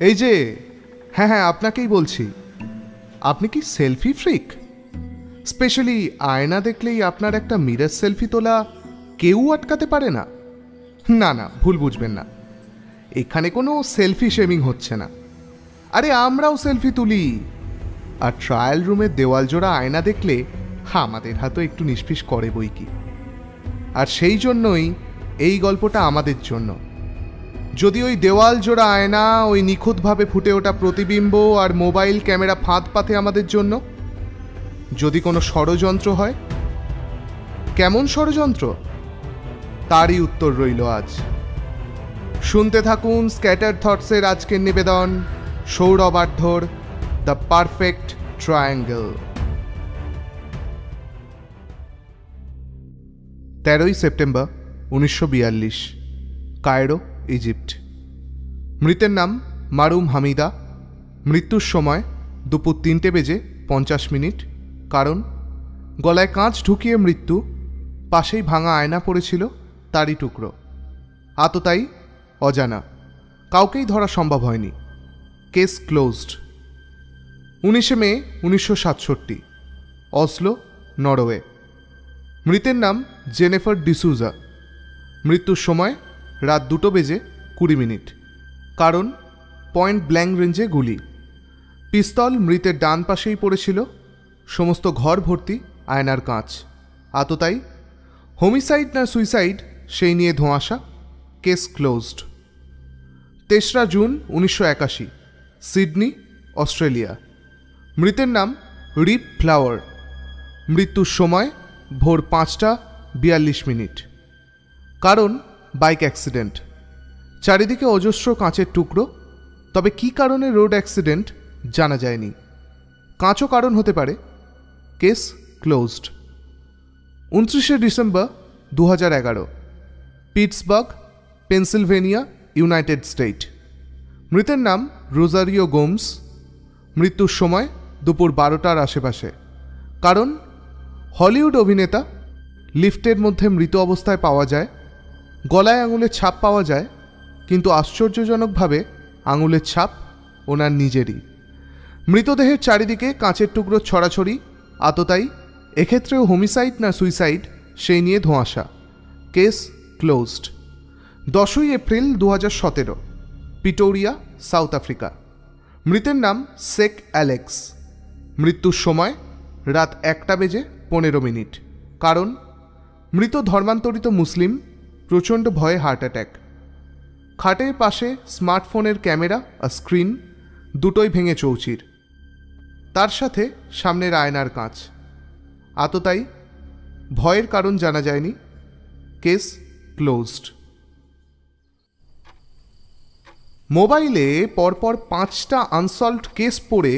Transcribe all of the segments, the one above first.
এই যে, হ্যাঁ হ্যাঁ, আপনাকেই বলছি। আপনি কি সেলফি ফ্রিক? স্পেশালি আয়না দেখলেই আপনার একটা মিরর সেলফি তোলা কেউ আটকাতে পারে না? না না, ভুল বুঝবেন না, এখানে কোনো সেলফি শেমিং হচ্ছে না। আরে আমরাও সেলফি তুলি, আর ট্রায়াল রুমের দেওয়াল জোড়া আয়না দেখলে আমাদের হাতও একটু নিষ্পিস করে বই কি। আর সেই জন্যই এই গল্পটা আমাদের জন্য। যদি ওই দেওয়াল জোড়া আয়না, ওই নিখুঁতভাবে ফুটে ওঠা প্রতিবিম্ব আর মোবাইল ক্যামেরা ফাঁদ পাতে আমাদের জন্য, যদি কোনো ষড়যন্ত্র হয়, কেমন ষড়যন্ত্র, তারই উত্তর রইল আজ। শুনতে থাকুন স্ক্যাটার্ড থটসের আজকের নিবেদন, সৌরভ আঢ্যর দ্য পারফেক্ট ট্রায়াঙ্গেল। 13ই সেপ্টেম্বর 1942, কায়রো, ইজিপ্ট। মৃতের নাম মারুম হামিদা। মৃত্যুর সময় দুপুর 3:50। কারণ গলায় কাঁচ ঢুকিয়ে মৃত্যু, পাশেই ভাঙা আয়না পড়েছিল, তারই টুকরো। আততায়ী অজানা, কাউকেই ধরা সম্ভব হয়নি। Case closed. 19 মে 1967, অসলো, নরওয়ে। মৃতের নাম জেনেফার ডিসুজা। মৃত্যুর সময় রাত 2:20। কারণ পয়েন্ট ব্ল্যাঙ্ক রেঞ্জে গুলি। পিস্তল মৃতের ডান পাশেই পড়েছিল, সমস্ত ঘর ভর্তি আয়নার কাঁচ। আততায়ী হোমিসাইড না সুইসাইড সেই নিয়ে ধোঁয়াশা। Case closed. 3রা জুন 1981, সিডনি, অস্ট্রেলিয়া। মৃতের নাম রিপ ফ্লাওয়ার। মৃত্যুর সময় ভোর 5:42। কারণ বাইক অ্যাক্সিডেন্ট। চারিদিকে অজস্র কাঁচের টুকরো, তবে কী কারণে রোড অ্যাক্সিডেন্ট জানা যায়নি। কাঁচও কারণ হতে পারে। Case closed. 29 December 2011, Pittsburgh, Pennsylvania, United state. মৃতের নাম রোজারিও গোমস। মৃত্যুর সময় দুপুর 12টার আশেপাশে। কারণ হলিউড অভিনেতা। লিফটের মধ্যে মৃত অবস্থায় পাওয়া যায়। গলায় আঙুলের ছাপ পাওয়া যায়, কিন্তু আশ্চর্যজনকভাবে আঙুলের ছাপ ওনার নিজেরই। মৃতদেহের চারিদিকে কাঁচের টুকরো ছড়াছড়ি। আততায়ী এক্ষেত্রেও হোমিসাইড না সুইসাইড সেই নিয়ে ধোঁয়াশা। Case closed. 10ই এপ্রিল 2017, পিটোরিয়া, সাউথ আফ্রিকা। মৃতের নাম শেখ অ্যালেক্স। মৃত্যুর সময় রাত 1:15। কারণ মৃত ধর্মান্তরিত মুসলিম, প্রচণ্ড ভয়ে হার্ট অ্যাট্যাক। খাটের পাশে স্মার্টফোনের ক্যামেরা আর স্ক্রিন দুটোই ভেঙে চৌচির, তার সাথে সামনের আয়নার কাঁচ। আততায়ী ভয়ের কারণ জানা যায়নি। Case closed. মোবাইলে পরপর 5টা আনসলভড কেস পড়ে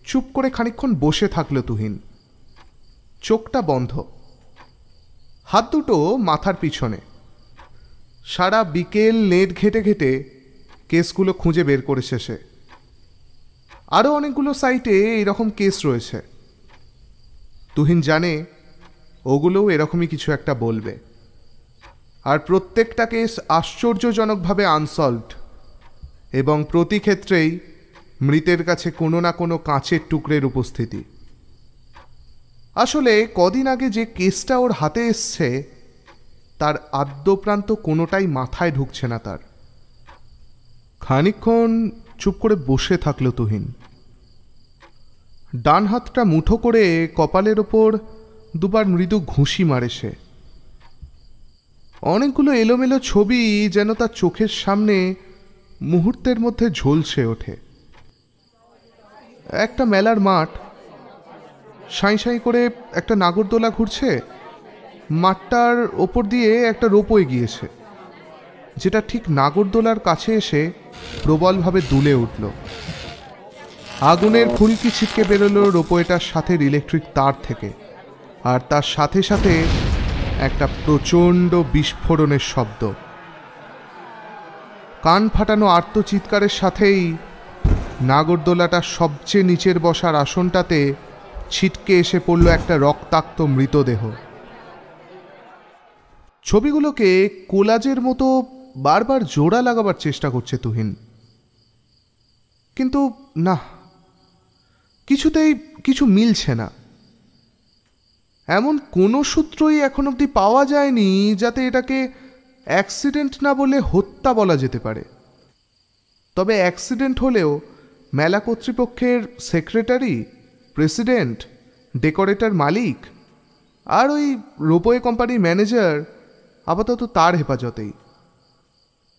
চুপ করে খানিকক্ষণ বসে থাকল তুহিন। চোখটা বন্ধ, হাত দুটো মাথার পিছনে। সারা বিকেল নেট ঘেটে ঘেটে কেসগুলো খুঁজে বের করেছে সে। আরও অনেকগুলো সাইটে এরকম কেস রয়েছে। তুহিন জানে ওগুলোও এরকমই কিছু একটা বলবে, আর প্রত্যেকটা কেস আশ্চর্যজনকভাবে আনসলভড, এবং প্রতি ক্ষেত্রেই মৃতের কাছে কোনো না কোনো কাঁচের টুকরের উপস্থিতি। আসলে কদিন আগে যে কেসটা ওর হাতে এসছে তার আদ্যপ্রান্ত কোনোটাই মাথায় ঢুকছে না তার। খানিকক্ষণ চুপ করে বসে থাকল তুহিন। ডান হাতটা মুঠো করে কপালের ওপর দুবার মৃদু ঘুষি মারে সে। অনেকগুলো এলোমেলো ছবি যেন তার চোখের সামনে মুহূর্তের মধ্যে ঝলসে ওঠে। একটা মেলার মাঠ, সাঁই সাঁই করে একটা নাগরদোলা ঘুরছে। মাঠটার ওপর দিয়ে একটা রোপওয়ে গিয়েছে, যেটা ঠিক নাগরদোলার কাছে এসে প্রবলভাবে দুলে উঠল। আগুনের ফুলকি ছিটকে বেরোলো রোপওয়েটার সাথে ইলেকট্রিক তার থেকে, আর তার সাথে সাথে একটা প্রচণ্ড বিস্ফোরণের শব্দ। কান ফাটানো আর্তচিৎকারের সাথেই নাগরদোলাটা সবচেয়ে নিচের বসার আসনটাতে ছিটকে এসে পড়ল একটা রক্তাক্ত মৃতদেহ। ছবিগুলোকে কোলাজের মতো বারবার জোড়া লাগাবার চেষ্টা করছে তুহিন। কিন্তু না, কিছুতেই কিছু মিলছে না। এমন কোনো সূত্রই এখন অবধি পাওয়া যায়নি যাতে এটাকে অ্যাক্সিডেন্ট না বলে হত্যা বলা যেতে পারে। তবে অ্যাক্সিডেন্ট হলেও মেলা কর্তৃপক্ষের সেক্রেটারি, প্রেসিডেন্ট, ডেকোরেটর মালিক আর ওই রোপওয়ে কোম্পানির ম্যানেজার আপাতত তার হেফাজতেই।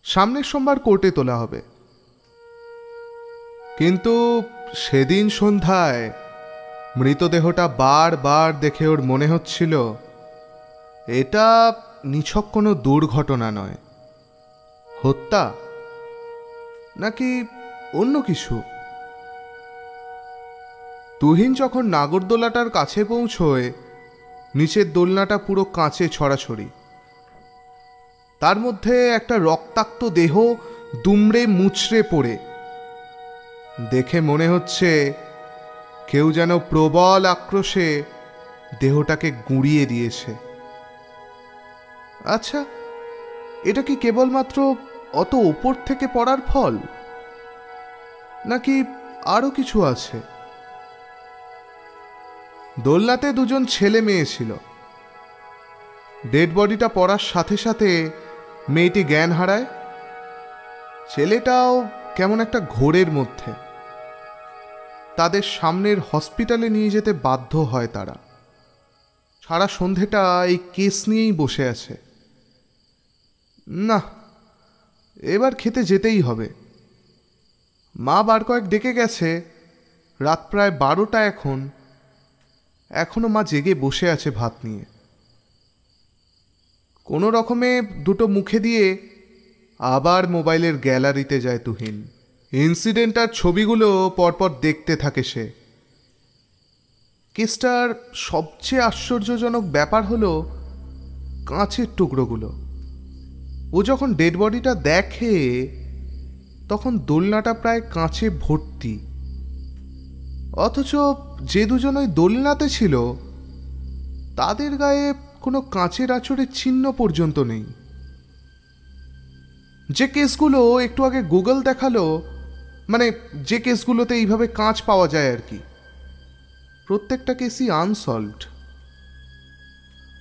সামনের সোমবার কোর্টে তোলা হবে। কিন্তু সেদিন সন্ধ্যায় মৃতদেহটা বারবার দেখে ওর মনে হচ্ছিল এটা নিছক কোনো দুর্ঘটনা নয়, হত্যা নাকি অন্য কিছু। তুহিন যখন নাগরদোলাটার কাছে পৌঁছয়, নিচের দোলনাটা পুরো কাঁচে ছড়াছড়ি। তার মধ্যে একটা রক্তাক্ত দেহ দুমড়ে মুচড়ে পড়ে। দেখে মনে হচ্ছে কেউ যেন প্রবল আক্রোশে দেহটাকে গুঁড়িয়ে দিয়েছে। আচ্ছা, এটা কি কেবলমাত্র অত ওপর থেকে পড়ার ফল, নাকি আরো কিছু আছে? দোলনাতে দুজন ছেলে মেয়ে ছিল। ডেড বডিটা পড়ার সাথে সাথে মেয়েটি জ্ঞান হারায়। ছেলেটাও কেমন একটা ঘোরের মধ্যে। তাদের সামনের হসপিটালে নিয়ে যেতে বাধ্য হয় তারা। সারা সন্ধেটা এই কেস নিয়েই বসে আছে। না, এবার খেতে যেতেই হবে। মা বার কয়েক ডেকে গেছে। রাত প্রায় 12টা এখন। এখনো মা জেগে বসে আছে ভাত নিয়ে। কোনো রকমে দুটো মুখে দিয়ে আবার মোবাইলের গ্যালারিতে যায় তুহিন। ইনসিডেন্টার ছবিগুলো পরপর দেখতে থাকে সে। কেসটার সবচেয়ে আশ্চর্যজনক ব্যাপার হলো কাঁচের টুকরোগুলো। ও যখন ডেড বডিটা দেখে তখন দোলনাটা প্রায় কাঁচে ভর্তি। অথচ যে দুজন ওই দোলনাতে ছিল তাদের গায়ে কোনো কাঁচের আঁচড়ের চিহ্ন পর্যন্ত নেই। যে কেসগুলো একটু আগে গুগল দেখালো, মানে যে কেসগুলোতে এইভাবে কাঁচ পাওয়া যায় আর কি, প্রত্যেকটা কেসই আনসলভড।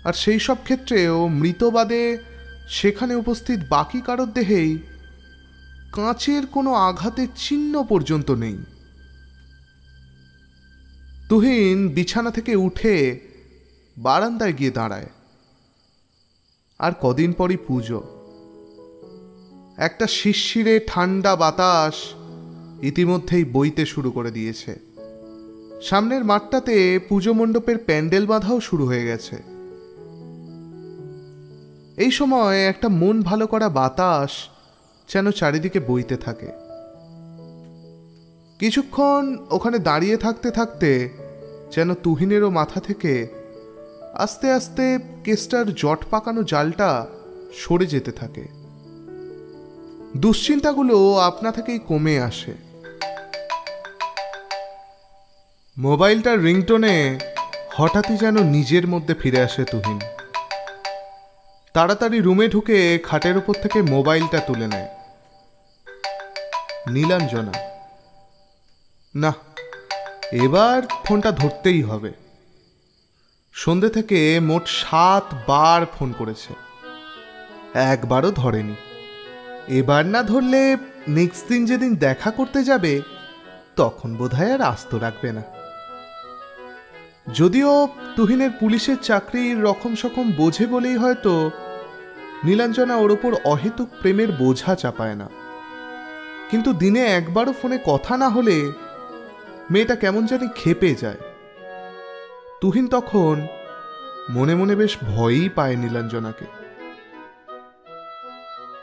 আর সেই সব ক্ষেত্রেও মৃতবাদে সেখানে উপস্থিত বাকি কারোর দেহেই কাঁচের কোনো আঘাতের চিহ্ন পর্যন্ত নেই। তুহিন বিছানা থেকে উঠে বারান্দায় গিয়ে দাঁড়ায়। আর কদিন পরই পুজো। একটা শিরশিরে ঠান্ডা বাতাস ইতিমধ্যেই বইতে শুরু করে দিয়েছে। সামনের মাঠটাতে পুজো মণ্ডপের প্যান্ডেল বাঁধাও শুরু হয়ে গেছে। এই সময় একটা মন ভালো করা বাতাস যেন চারিদিকে বইতে থাকে। কিছুক্ষণ ওখানে দাঁড়িয়ে থাকতে থাকতে যেন তুহিনেরও মাথা থেকে আস্তে আস্তে কেসটার জট পাকানো জালটা সরে যেতে থাকে। দুশ্চিন্তাগুলো আপনা থেকেই কমে আসে। মোবাইলটার রিংটোনে হঠাৎই যেন নিজের মধ্যে ফিরে আসে তুহিন। তাড়াতাড়ি রুমে ঢুকে খাটের উপর থেকে মোবাইলটা তুলে নেয়। নীলাঞ্জনা। না, এবার ফোনটা ধরতেই হবে। সন্ধে থেকে মোট 7 বার ফোন করেছে, একবারও ধরেনি। এবার না ধরলে নেক্সট দিন যেদিন দেখা করতে যাবে তখন বোধহয় আর আস্ত রাখবে না। যদিও তুহিনের পুলিশের চাকরির রকম সকম বোঝে বলেই হয়তো নীলাঞ্জনা ওর ওপর অহেতুক প্রেমের বোঝা চাপায় না। কিন্তু দিনে একবারও ফোনে কথা না হলে মেয়েটা কেমন জানি ক্ষেপে যায়। তুহিন তখন মনে মনে বেশ ভয়ই পায় নীলাঞ্জনাকে।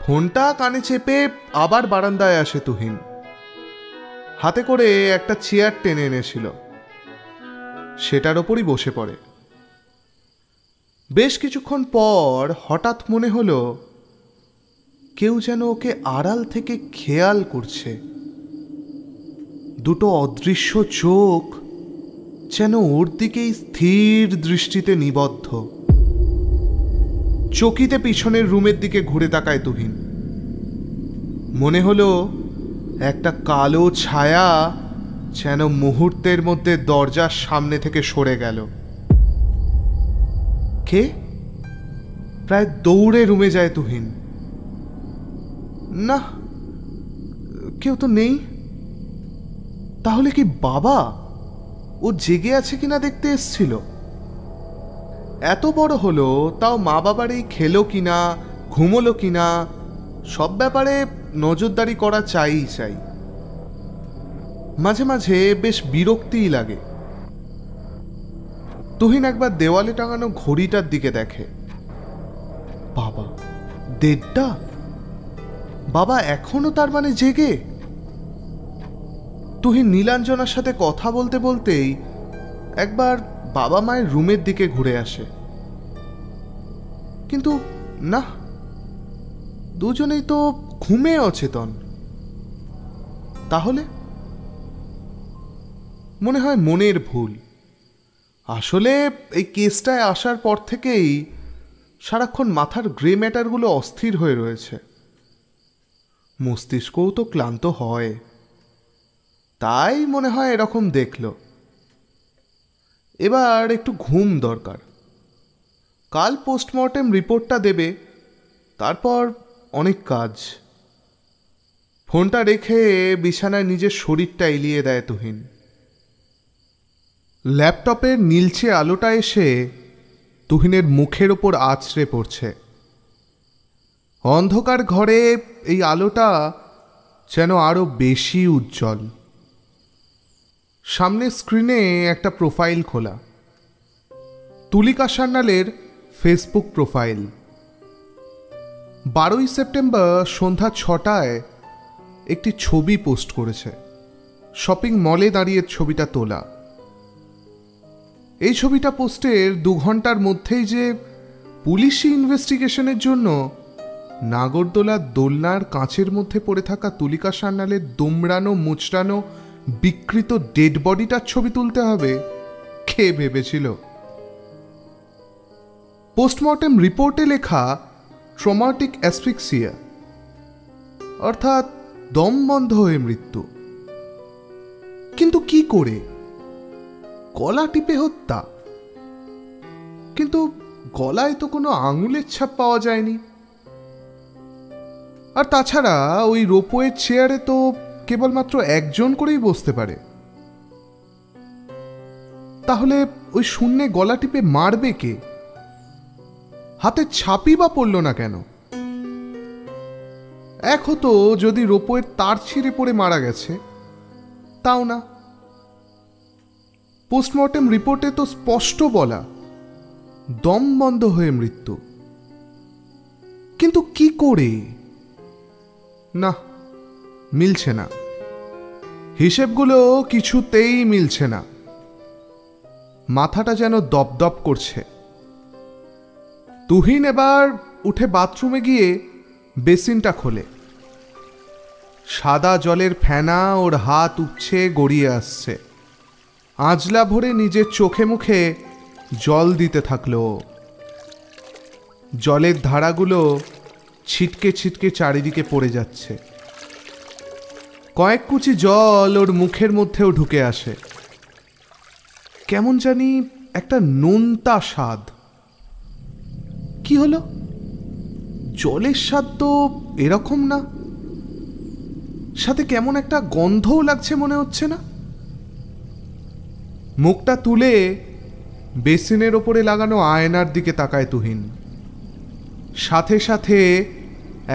ফোনটা কানে চেপে আবার বারান্দায় আসে তুহিন। হাতে করে একটা চেয়ার টেনে এনেছিল, সেটার ওপরই বসে পড়ে। বেশ কিছুক্ষণ পর হঠাৎ মনে হলো কেউ যেন ওকে আড়াল থেকে খেয়াল করছে। দুটো অদৃশ্য চোখ যেন ওর দিকেই স্থির দৃষ্টিতে নিবদ্ধ। চকিতে পিছনের রুমের দিকে ঘুরে তাকায় তুহিন। মনে হলো একটা কালো ছায়া যেন মুহূর্তের মধ্যে দরজার সামনে থেকে সরে গেল। কে? প্রায় দৌড়ে রুমে যায় তুহিন। না, কেউ তো নেই। তাহলে কি বাবা ও জেগে আছে কিনা দেখতে এসছিল? এত বড় হলো তাও মা বাবার এই খেলো কিনা, ঘুমোলো কিনা, সব ব্যাপারে নজরদারি করা চাই। মাঝে মাঝে বেশ বিরক্তিই লাগে। তুহিন একবার দেওয়ালে টাঙানো ঘড়িটার দিকে দেখে। বাবা, 1:30? বাবা এখনো তার মানে জেগে? তুহিন নীলাঞ্জনার সাথে কথা বলতে বলতেই একবার বাবা মায়ের রুমের দিকে ঘুরে আসে, কিন্তু না, দুজনেই তো ঘুমে অচেতন। তাহলে মনে হয় মনের ভুল। আসলে এই কেসটায় আসার পর থেকেই সারাক্ষণ মাথার গ্রে ম্যাটারগুলো অস্থির হয়ে রয়েছে। মস্তিষ্কও তো ক্লান্ত হয়, তাই মনে হয় এরকম দেখল। এবার একটু ঘুম দরকার। কাল পোস্টমর্টেম রিপোর্টটা দেবে, তারপর অনেক কাজ। ফোনটা রেখে বিছানায় নিজের শরীরটা এলিয়ে দেয় তুহিন। ল্যাপটপের নীলচে আলোটা এসে তুহিনের মুখের ওপর আছড়ে পড়ছে। অন্ধকার ঘরে এই আলোটা যেন আরো বেশি উজ্জ্বল। সামনে স্ক্রিনে একটা প্রোফাইল খোলা, তুলিকা সান্যালের ফেসবুক প্রোফাইল। 12ই সেপ্টেম্বর সন্ধ্যা 6টায় একটি ছবি পোস্ট করেছে। শপিং মলে দাঁড়িয়ে ছবিটা তোলা। এই ছবিটা পোস্টের 2 ঘন্টার মধ্যেই যে পুলিশি ইনভেস্টিগেশনের জন্য নাগরদোলার দোলনার কাঁচের মধ্যে পড়ে থাকা তুলিকা সান্যালের দুমড়ানো মুচড়ানো বিকৃত ডেড বডিটার ছবি তুলতে হবে, কে ভেবেছিল? পোস্টমর্টেম রিপোর্টে লেখা ট্রমাটিক অ্যাসফিক্সিয়া, অর্থাৎ দম বন্ধ হয়ে মৃত্যু। কিন্তু কি করে? গলা টিপে হত্যা। কিন্তু গলায় তো কোনো আঙুলের ছাপ পাওয়া যায়নি। আর তাছাড়া ওই রোপওয়ের চেয়ারে তো কেবলমাত্র একজন করেই বসতে পারে। তাহলে ওই শূন্যে গলা টিপে মারবে কে? হাতে ছাপই বা পড়ল না কেন? এক হতো যদি রোপওয়ের তার ছিঁড়ে পড়ে মারা গেছে, তাও না। পোস্টমর্টেম রিপোর্টে তো স্পষ্ট বলা দম বন্ধ হয়ে মৃত্যু। কিন্তু কি করে? না, মিলছে না। হিসেবগুলো কিছুতেই মিলছে না। মাথাটা যেন দপদপ করছে। তুহিন এবার উঠে বাথরুমে গিয়ে বেসিনটা খোলে। সাদা জলের ফেনা ওর হাত উপছে গড়িয়ে আসছে। আঁজলা ভরে নিজের চোখে মুখে জল দিতে থাকলো। জলের ধারাগুলো ছিটকে ছিটকে চারিদিকে পড়ে যাচ্ছে। কয়েক কুচি জল ওর মুখের মধ্যেও ঢুকে আসে। কেমন জানি একটা নোনতা স্বাদ। কি হলো? জলের স্বাদ তো এরকম না। সাথে কেমন একটা গন্ধও লাগছে মনে হচ্ছে না? মুখটা তুলে বেসিনের ওপরে লাগানো আয়নার দিকে তাকায় তুহিন। সাথে সাথে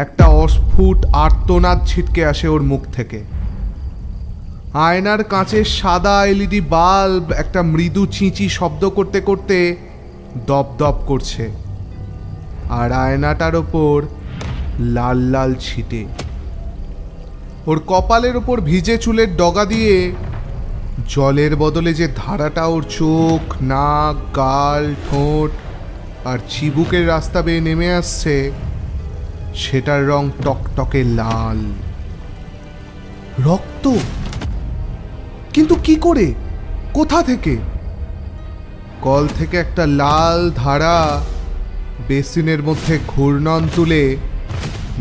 একটা অস্ফুট আর্তনাদ ছিটকে আসে ওর মুখ থেকে। আয়নার কাঁচের সাদা এলইডি বাল্ব একটা মৃদু চিঁচি শব্দ করতে করতে দপদপ করছে, আর আয়নাটার ওপর লাল লাল ছিটে। ওর কপালের ওপর ভিজে চুলের ডগা দিয়ে জলের বদলে যে ধারাটা ওর চোখ, নাক, গাল, ঠোঁট আর চিবুকের রাস্তা বেয়ে নেমে আসছে, সেটার রং টকটকে লাল। রক্ত! কিন্তু কি করে? কোথা থেকে? কল থেকে একটা লাল ধারা বেসিনের মধ্যে ঘূর্ণন তুলে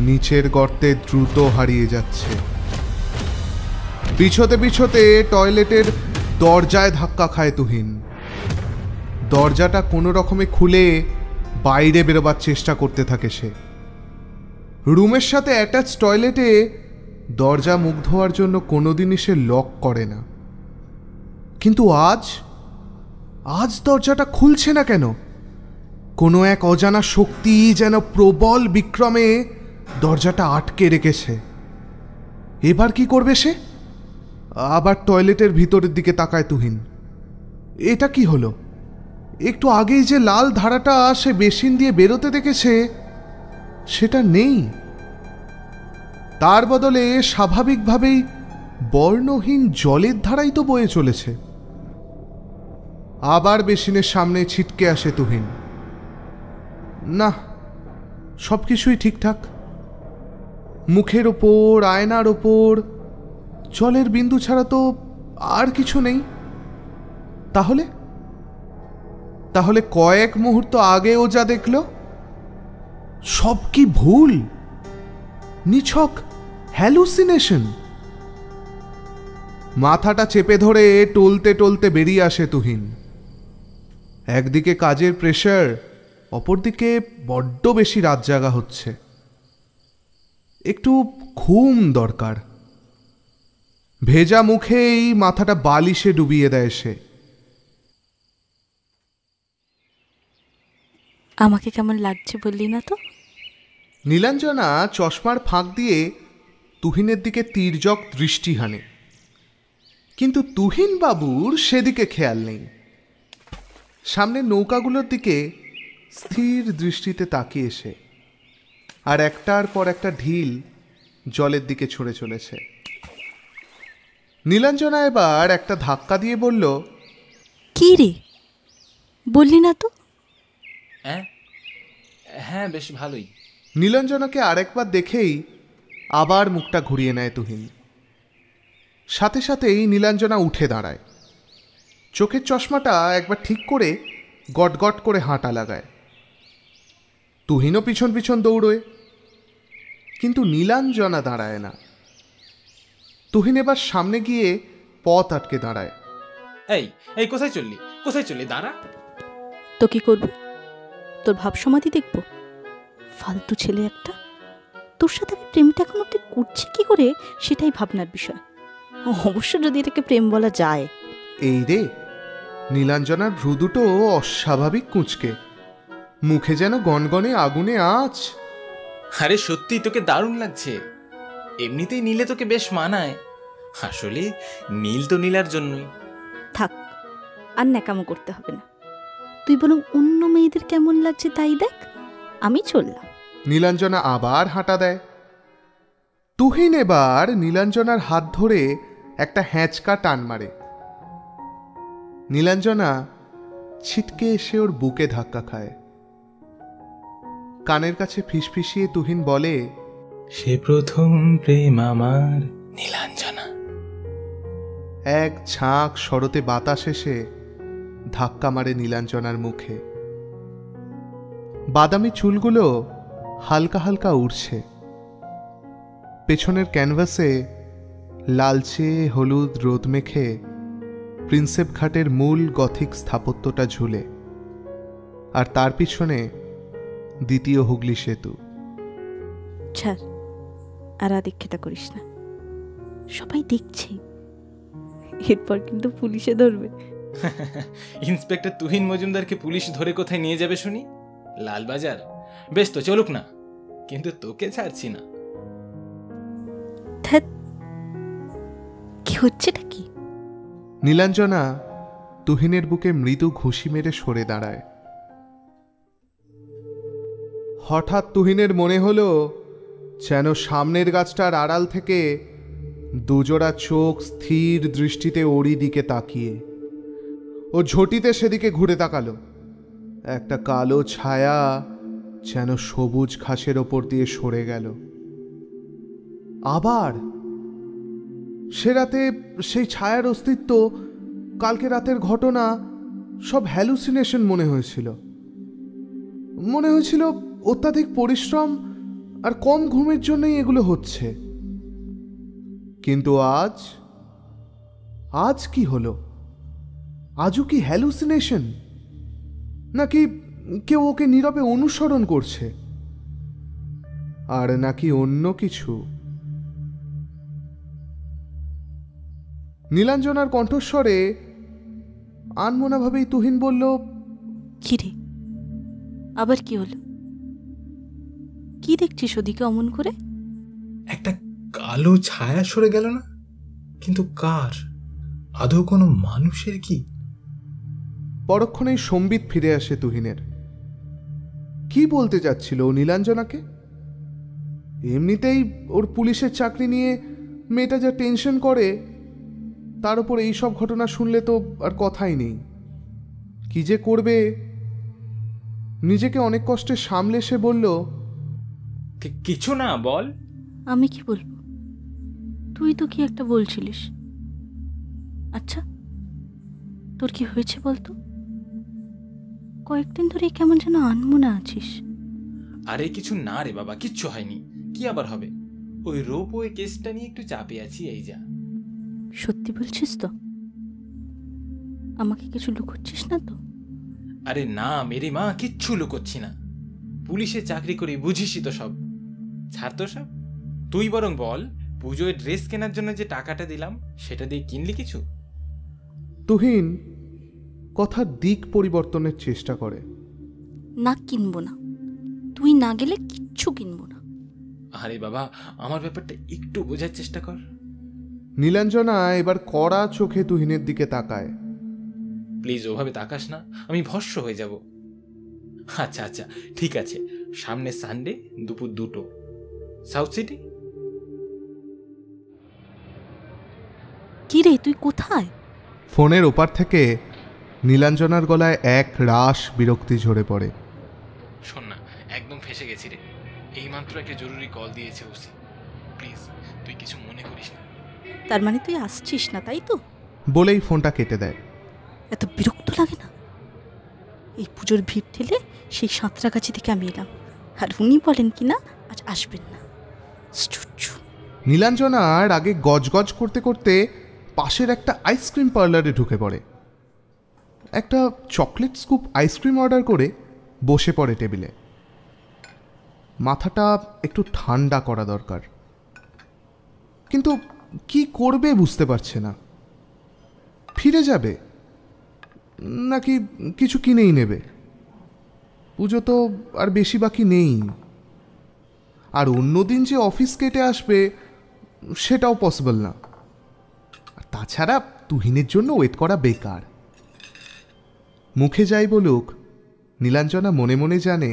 নিচের গর্তে দ্রুত হারিয়ে যাচ্ছে। পিছতে পিছতে টয়লেটের দরজায় ধাক্কা খায় তুহিন। দরজাটা কোনো রকমে খুলে বাইরে বেরোবার চেষ্টা করতে থাকে সে। রুমের সাথে অ্যাটাচ টয়লেটে দরজা মুখ ধোয়ার জন্য কোনোদিনই সে লক করে না, কিন্তু আজ দরজাটা খুলছে না কেন? কোনো এক অজানা শক্তি যেন প্রবল বিক্রমে দরজাটা আটকে রেখেছে। এবার কি করবে সে? আবার টয়লেটের ভিতরের দিকে তাকায় তুহিন। এটা কি হলো? একটু আগেই যে লাল ধারাটা সে বেসিন দিয়ে বেরোতে দেখেছে সেটা নেই। তার বদলে স্বাভাবিকভাবেই বর্ণহীন জলের ধারাই তো বয়ে চলেছে। আবার বেসিনের সামনে ছিটকে আসে তুহিন। না, সবকিছুই ঠিকঠাক। মুখের ওপর, আয়নার ওপর জলের বিন্দু ছাড়া তো আর কিছু নেই। তাহলে কয়েক মুহূর্ত আগে ও যা দেখল সব কি ভুল, নিছক হ্যালুসিনেশন? মাথাটা চেপে ধরে টলতে টলতে বেরিয়ে আসে তুহিন। একদিকে কাজের প্রেশার, অপরদিকে বড্ড বেশি রাত জাগা হচ্ছে। একটু ঘুম দরকার। ভেজা মুখেই মাথাটা বালিশে ডুবিয়ে দেয় সে। আমাকে কেমন লাগছে বললি না তো? নীলাঞ্জনা চশমার ফাঁক দিয়ে তুহিনের দিকে তির্যক দৃষ্টি হানে, কিন্তু তুহিন বাবুর সেদিকে খেয়াল নেই। সামনে নৌকাগুলোর দিকে স্থির দৃষ্টিতে তাকিয়ে সে, আর একটার পর একটা ঢিল জলের দিকে ছড়ে চলেছে। নীলাঞ্জনা এবার একটা ধাক্কা দিয়ে বলল, কি রে, বললি না তো? হ্যাঁ, বেশ ভালোই। নীলাঞ্জনাকে আরেকবার দেখেই আবার মুখটা ঘুরিয়ে নেয় তুহিন। সাথে সাথেই নীলাঞ্জনা উঠে দাঁড়ায়, চোখের চশমাটা একবার ঠিক করে গটগট করে হাঁটা লাগায়। তুহিনও পিছন পিছন দৌড়োয়, কিন্তু নীলাঞ্জনা দাঁড়ায় না। তুহিন এবার সামনে গিয়ে পথ আটকে দাঁড়ায়। এই কোথায় চললি? দাঁড়া। তো কি করবো? তোর ভাব সমাধি দেখবো? ফালতু ছেলে একটা। তোর সাথে আমি প্রেমটা এখন অব্দি করছি কি করে সেটাই ভাবনার বিষয়। অবশ্য যদি এটাকে প্রেম বলা যায়। এই রে, নীলাঞ্জনার ভ্রু দুটো অস্বাভাবিক কুঁচকে, মুখে যেন গনগনে আগুনে আঁচ। আরে সত্যি তোকে দারুণ লাগছে। এমনিতেই নীলে তোকে বেশ মানায়। আসলে নীল তো নীলার জন্যই। থাক, আর ন্যাকামো করতে হবে না। তুই বরং অন্য মেয়েদের কেমন লাগছে তাই দেখ, আমি চললাম। নীলাঞ্জনা আবার হাঁটা দেয়। তুহিন এবার নীলাঞ্জনার হাত ধরে একটা হ্যাঁচকা টান মারে। নীলাঞ্জনা ছিটকে এসে ওর বুকে ধাক্কা খায়। কানের কাছে ফিসফিসিয়ে তুহিন বলে, সে প্রথম প্রেম আমার নীলাঞ্জনা। এক ঝাঁক শরতে বাতাস এসে ধাক্কা মারে নীলাঞ্জনার মুখে। বাদামি চুলগুলো হালকা হালকা উড়ছে। পেছনের ক্যানভাসে লালচে হলুদ রোদ মেখে প্রিন্সেপ ঘাটের মূল গথিক স্থাপত্যটা ঝুলে, আর তার পিছনে দ্বিতীয় হুগলি সেতু। ছাড়, আর আদিক্ষেতা করিস না, সবাই দেখছে। এরপর কিন্তু পুলিশে ধরবে। ইন্সপেক্টর তুহিন মজুমদারকে পুলিশ ধরে কোথায় নিয়ে যাবে শুনি? লালবাজার? বেশ তো, চলুক না, কিন্তু তোকে ছাড়ছি না। কি হচ্ছেটা কি? নীলাঞ্জনা তুহিনের বুকে মৃদু ঘুষি মেরে সরে দাঁড়ায়। হঠাৎ তুহিনের মনে হলো যেন সামনের গাছটার আড়াল থেকে দুজোড়া চোখ স্থির দৃষ্টিতে ওরই দিকে তাকিয়ে। ও ঝটিতে সেদিকে ঘুরে তাকালো। একটা কালো ছায়া যেন সবুজ ঘাসের ওপর দিয়ে সরে গেল। আবার সে রাতে সেই ছায়ার অস্তিত্ব, কালকে রাতের ঘটনা সব হ্যালুসিনেশন মনে হয়েছিল। অত্যাধিক পরিশ্রম আর কম ঘুমের জন্যই এগুলো হচ্ছে। কিন্তু আজ আজ কি হলো? আজও কি হ্যালুসিনেশন, নাকি কেউ ওকে নীরবে অনুসরণ করছে, আর নাকি অন্য কিছু? নীলাঞ্জনার কণ্ঠস্বরে আনমনাভাবেই তুহিন বলল, কি রে, আবার কি হলো? কি দেখছিস ওদিকে অমন করে? একটা কালো ছায়া সরে গেল না? কিন্তু কার? আদৌ কোনো মানুষের কি? পরক্ষণেই সম্বিত ফিরে আসে তুহিনের। কি বলতে যাচ্ছিল ও নীলাঞ্জনাকে? এমনিতেই ওর পুলিশের চাকরি নিয়ে মেয়েটা যা টেনশন করে, তার উপর এইসব ঘটনা শুনলে তো আর কথাই নেই। কি যে করবে, নিজেকে অনেক কষ্টে সামলে সে বলল, কিছু না, বল। আমি কি বলবো? তুই তো কি একটা বলছিলিস। আচ্ছা, তোর কি হয়েছে বলতো? কয়েকদিন ধরে কেমন যেন আনমনা আছিস। আরে কিছু না রে বাবা, কিচ্ছু হয়নি। কি আবার হবে? ওই রোপওয়ে কেসটা নিয়ে একটু চাপে আছি, এই যা। সত্যি বলছিস তো? আমাকে কিছু লুকোচ্ছিস না তো? আরে না মেরি মা, কিচ্ছু লুকোচ্ছি না। পুলিশে চাকরি করি, বুঝিসই তো সব। ছাড় তো সব। তুই বরং বল, পুজোয় ড্রেস কেনার জন্য যে টাকাটা দিলাম, সেটা দিয়ে কিনলি কিছু? তুহিন কথার দিক পরিবর্তনের চেষ্টা করে। না, কিনবো না। তুই না গেলে কিচ্ছু কিনবো না। আরে বাবা, আমার ব্যাপারটা একটু বোঝার চেষ্টা কর। নীলাঞ্জনা এবার কড়া চোখে তুহিনের দিকে তাকায়। প্লিজ ওভাবে তাকাস না, আমি ভস্ম হয়ে যাব। আচ্ছা আচ্ছা, ঠিক আছে। সামনে সানডে দুপুর 2টো, সাউথ সিটি। কি রে, তুই কোথায়? ফোনের ওপার থেকে নীলাঞ্জনার গলায় এক রাশ বিরক্তি ঝরে পড়ে। শোন না, একদম ফেসে গেছি রে। এইমাত্র একটা জরুরি কল দিয়েছে ওসি। প্লিজ তুই কিছু মনে করিস না। তার মানে তুই আসছিস না, তাই তো? বলেই ফোনটা কেটে দেয়। এত বিরক্ত লাগে না? এই পুজোর ভিড় ঠেলে সেই সাঁতরাগাছি থেকে আমি এলাম, আর উনি বলেন কি না আজ আসবেন না। নীলাঞ্জনার আগে গজগজ করতে করতে পাশের একটা আইসক্রিম পার্লারে ঢুকে পড়ে। একটা চকলেট স্কুপ আইসক্রিম অর্ডার করে বসে পড়ে টেবিলে। মাথাটা একটু ঠান্ডা করা দরকার, কিন্তু কি করবে বুঝতে পারছে না। ফিরে যাবে নাকি কিছু কিনেই নেবে? পুজো তো আর বেশি বাকি নেই, আর অন্যদিন যে অফিস কেটে আসবে সেটাও পসিবল না। আর তাছাড়া তুহিনের জন্য ওয়েট করা বেকার। মুখে যাই বলুক, নীলাঞ্জনা মনে মনে জানে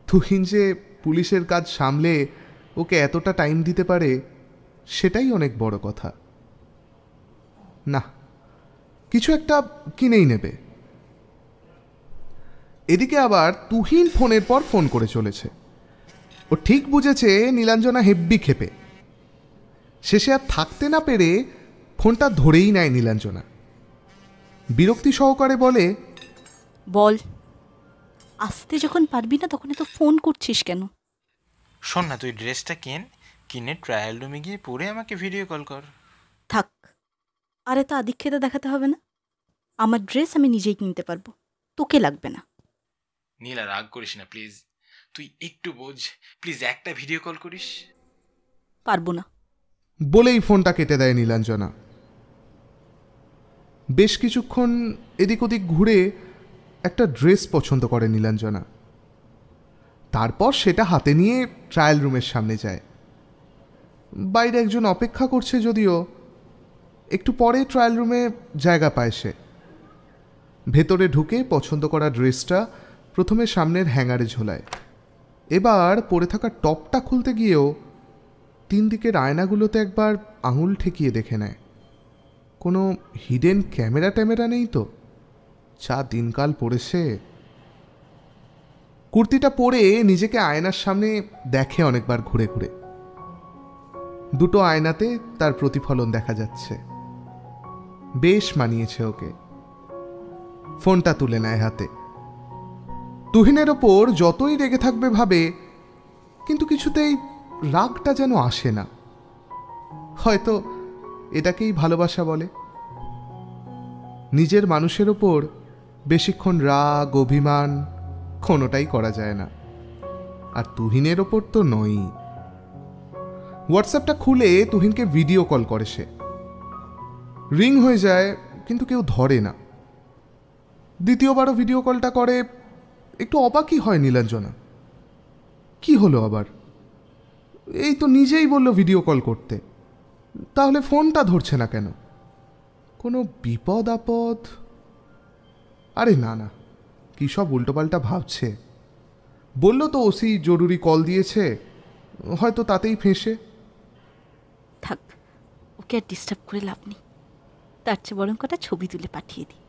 তুহিন যে পুলিশের কাজ সামলে ওকে এতটা টাইম দিতে পারে, সেটাই অনেক বড় কথা। না, কিছু একটা কিনেই নেবে। এদিকে আবার তুহিন ফোনের পর ফোন করে চলেছে। ও ঠিক বুঝেছে নীলাঞ্জনা হেব্বি ক্ষেপে। শেষে আর থাকতে না পেরে ফোনটা ধরেই নেয় নীলাঞ্জনা। বিরক্তি সহকারে বলে, বল, আসতে যখন পারবি না তখন তো ফোন করছিস কেন? শোন না, তুই ড্রেসটা কিনে ট্রায়াল রুমে গিয়ে পরে আমাকে ভিডিও কল কর। থাক, আরে তো আদিক্ষেতা দেখাতে হবে না। আমার ড্রেস আমি নিজেই কিনতে পারবো, তোকে লাগবে না। নীলা, রাগ করিস না প্লিজ। তুই একটু বোঝ, প্লিজ একটা ভিডিও কল করিস। পারবো না বলেই ফোনটা কেটে দেয় নীলাঞ্জনা। বেশ কিছুক্ষণ এদিক ওদিক ঘুরে একটা ড্রেস পছন্দ করে নীলাঞ্জনা। তারপর সেটা হাতে নিয়ে ট্রায়াল রুমের সামনে যায়। বাইরে একজন অপেক্ষা করছে, যদিও একটু পরে ট্রায়াল রুমে জায়গা পায় সে। ভেতরে ঢুকে পছন্দ করা ড্রেসটা প্রথমে সামনের হ্যাঙ্গারে ঝোলায়। এবার পরে থাকা টপটা খুলতে গিয়েও 3 দিকের আয়নাগুলোতে একবার আঙুল ঠেকিয়ে দেখে নেয়। কোনো হিডেন ক্যামেরা নেই তো? যা দিনকাল পড়েছে। কুর্তিটা পরে নিজেকে আয়নার সামনে দেখে অনেকবার ঘুরে ঘুরে। 2টো আয়নাতে তার প্রতিফলন দেখা যাচ্ছে। বেশ মানিয়েছে ওকে। ফোনটা তুলে নেয় হাতে। তুহিনের ওপর যতই রেগে থাকবে ভাবে, কিন্তু কিছুতেই রাগটা যেন আসে না। হয়তো এটাকেই ভালোবাসা বলে। নিজের মানুষের ওপর বেশিক্ষণ রাগ অভিমান কোনোটাই করা যায় না, আর তুহিনের ওপর তো নয়ই। হোয়াটসঅ্যাপটা খুলে তুহিনকে ভিডিও কল করে সে। রিং হয়ে যায় কিন্তু কেউ ধরে না। দ্বিতীয়বারও ভিডিও কলটা করে। একটু অবাকই হয় নীলাঞ্জনা, কি হলো আবার? এই তো নিজেই বলল ভিডিও কল করতে, তাহলে ফোনটা ধরছে না কেন? কোনো বিপদ আপদ? আরে না না, কী সব উল্টোপাল্টা ভাবছে। বলল তো ওসি জরুরি কল দিয়েছে, হয়তো তাতেই ফেঁসে। থাক, ওকে আর ডিস্টার্ব করে লাভ নেই। তার চেয়ে বরং কটা ছবি তুলে পাঠিয়ে দিই।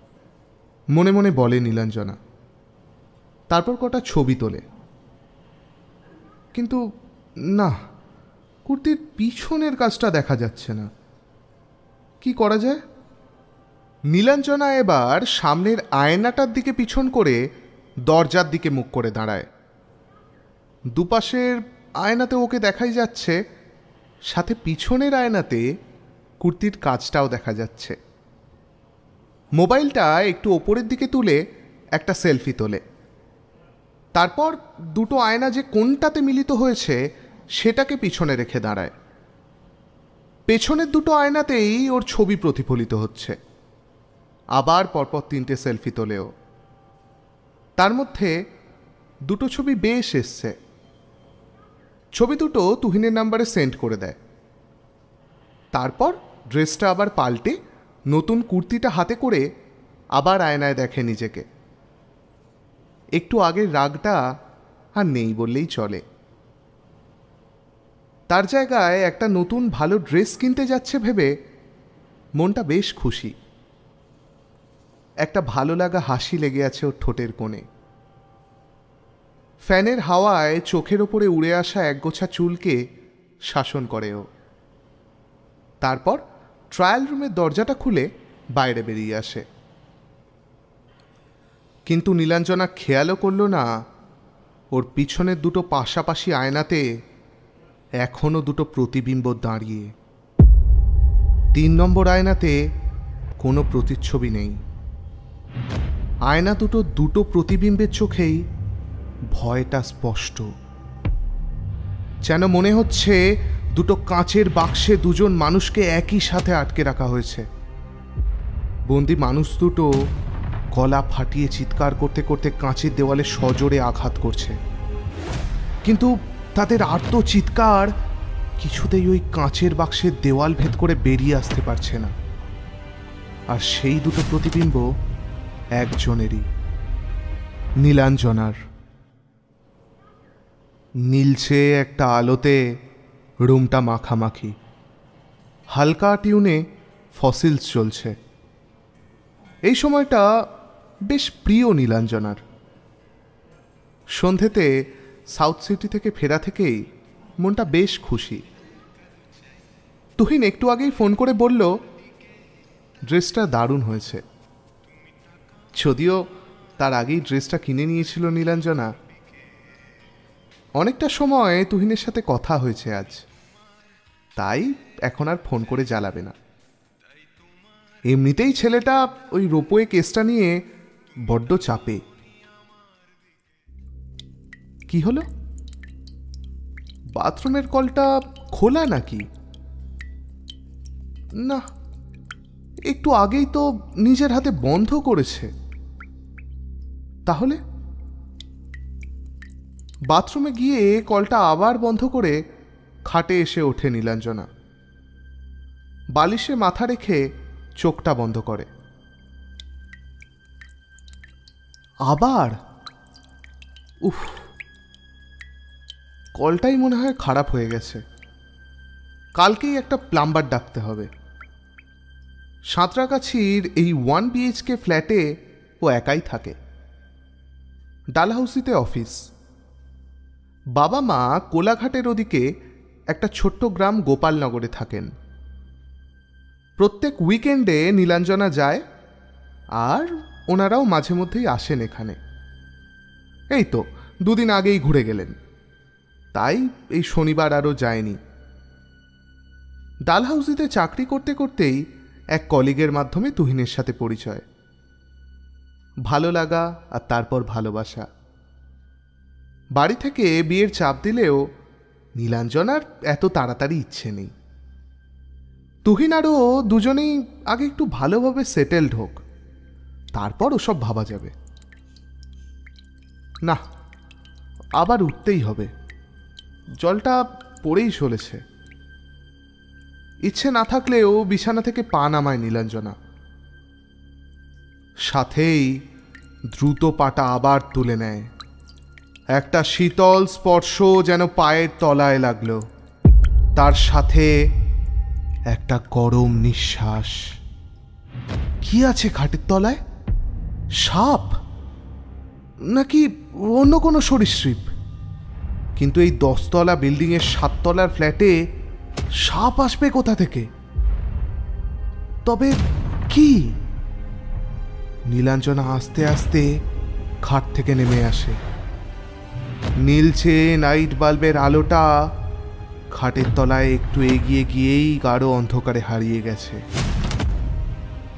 মনে মনে বলে নীলাঞ্জনা। তারপর কটা ছবি তোলে। কিন্তু না, কুর্তির পিছনের কাজটা দেখা যাচ্ছে না। কি করা যায়? নীলাঞ্জনা এবার সামনের আয়নাটার দিকে পিছন করে দরজার দিকে মুখ করে দাঁড়ায়। দুপাশের আয়নাতে ওকে দেখাই যাচ্ছে, সাথে পিছনের আয়নাতে কুর্তির কাজটাও দেখা যাচ্ছে। মোবাইলটা একটু ওপরের দিকে তুলে একটা সেলফি তোলে। তারপর দুটো আয়না যে কোনটাতে মিলিত হয়েছে সেটাকে পিছনে রেখে দাঁড়ায়। পেছনের দুটো আয়নাতেই ওর ছবি প্রতিফলিত হচ্ছে। আবার পরপর 3টে সেলফি তোলেও। তার মধ্যে দুটো ছবি বেশ এসছে। ছবি দুটো তুহিনের নাম্বারে সেন্ড করে দেয়। তারপর ড্রেসটা আবার পাল্টে নতুন কুর্তিটা হাতে করে আবার আয়নায় দেখে নিজেকে। একটু আগের রাগটা আর নেই বললেই চলে। তার জায়গায় একটা নতুন ভালো ড্রেস কিনতে যাচ্ছে ভেবে মনটা বেশ খুশি। একটা ভালো লাগা হাসি লেগে আছে ওর ঠোঁটের কোণে। ফ্যানের হাওয়ায় চোখের ওপরে উড়ে আসা একগোছা চুলকে শাসন করে ও। তারপর ট্রায়াল রুমের দরজাটা খুলে বাইরে বেরিয়ে আসে। কিন্তু নীলাঞ্জনা খেয়ালও করল না ওর পিছনের দুটো পাশাপাশি আয়নাতে এখনো দুটো প্রতিবিম্ব দাঁড়িয়ে। 3 নম্বর আয়নাতে কোনো প্রতিচ্ছবি নেই। আয়না দুটো প্রতিবিম্বের চোখেই ভয়টা স্পষ্ট। যেন মনে হচ্ছে দুটো কাঁচের বাক্সে দুজন মানুষকে একই সাথে আটকে রাখা হয়েছে। বন্দি মানুষ দুটো গলা ফাটিয়ে চিৎকার করতে করতে কাঁচের দেওয়ালে সজোরে আঘাত করছে, কিন্তু তাদের আর্ত চিৎকার কিছুতেই ওই কাঁচের বাক্সের দেওয়াল ভেদ করে বেরিয়ে আসতে পারছে না। আর সেই দুটো প্রতিবিম্ব একজনেরই, নীলাঞ্জনার। নীলছে একটা আলোতে রুমটা মাখামাখি। হালকা টিউনে ফসিলস চলছে। এই সময়টা বেশ প্রিয় নীলাঞ্জনার। সন্ধেতে সাউথ সিটি থেকে ফেরা থেকেই মনটা বেশ খুশি। তুহিন একটু আগেই ফোন করে বলল ড্রেসটা দারুণ হয়েছে। যদিও তার আগেই ড্রেসটা কিনে নিয়েছিল নীলাঞ্জনা। অনেকটা সময় তুহিনের সাথে কথা হয়েছে আজ, তাই এখন আর ফোন করে জ্বালাবে না। এমনিতেই ছেলেটা ওই রোপওয়ে কেসটা নিয়ে বড্ড চাপে। কি হলো? বাথরুমের কলটা খোলা নাকি? না, একটু আগেই তো নিজের হাতে বন্ধ করেছে। তাহলে বাথরুমে গিয়ে কলটা আবার বন্ধ করে খাটে এসে ওঠে নীলাঞ্জনা। বালিশে মাথা রেখে চোখটা বন্ধ করে। আবার উফ, কলটাই মনে হয় খারাপ হয়ে গেছে। কালকেই একটা প্লাম্বার ডাকতে হবে। সাঁতরাগাছির এই 1 BHK ফ্ল্যাটে ও একাই থাকে। ডালহাউসিতে অফিস। বাবা মা কোলাঘাটের ওদিকে একটা ছোট্ট গ্রাম গোপালনগরে থাকেন। প্রত্যেক উইকেন্ডে নীলাঞ্জনা যায়, আর ওনারাও মাঝে মধ্যেই আসেন এখানে। এই তো 2 দিন আগেই ঘুরে গেলেন, তাই এই শনিবার আরও যায়নি। ডালহাউসিতে চাকরি করতে করতেই এক কলিগের মাধ্যমে তুহিনের সাথে পরিচয়। ভালো লাগা আর তারপর ভালোবাসা। বাড়ি থেকে বিয়ের চাপ দিলেও নীলাঞ্জনার এত তাড়াতাড়ি ইচ্ছে নেই। তুহিন আরও দুজনেই আগে একটু ভালোভাবে সেটেলড হোক, তারপর ওসব ভাবা যাবে। না, আবার উঠতেই হবে, জলটা পড়েই চলেছে। ইচ্ছে না থাকলেও বিছানা থেকে পা নামায় নীলাঞ্জনা, সাথেই দ্রুত পাটা আবার তুলে নেয়। একটা শীতল স্পর্শ যেন পায়ের তলায় লাগলো, তার সাথে একটা গরম নিঃশ্বাস। কি আছে খাটের তলায়? সাপ নাকি অন্য কোনো সরীসৃপ? কিন্তু এই 10 তলা বিল্ডিংয়ের 7 তলার ফ্ল্যাটে সাপ আসবে কোথা থেকে? তবে কি? নীলাঞ্জনা আস্তে আস্তে খাট থেকে নেমে আসে। নীলচে নাইট বাল্বের আলোটা খাটের তলায় একটু এগিয়ে গিয়েই গাঢ় অন্ধকারে হারিয়ে গেছে।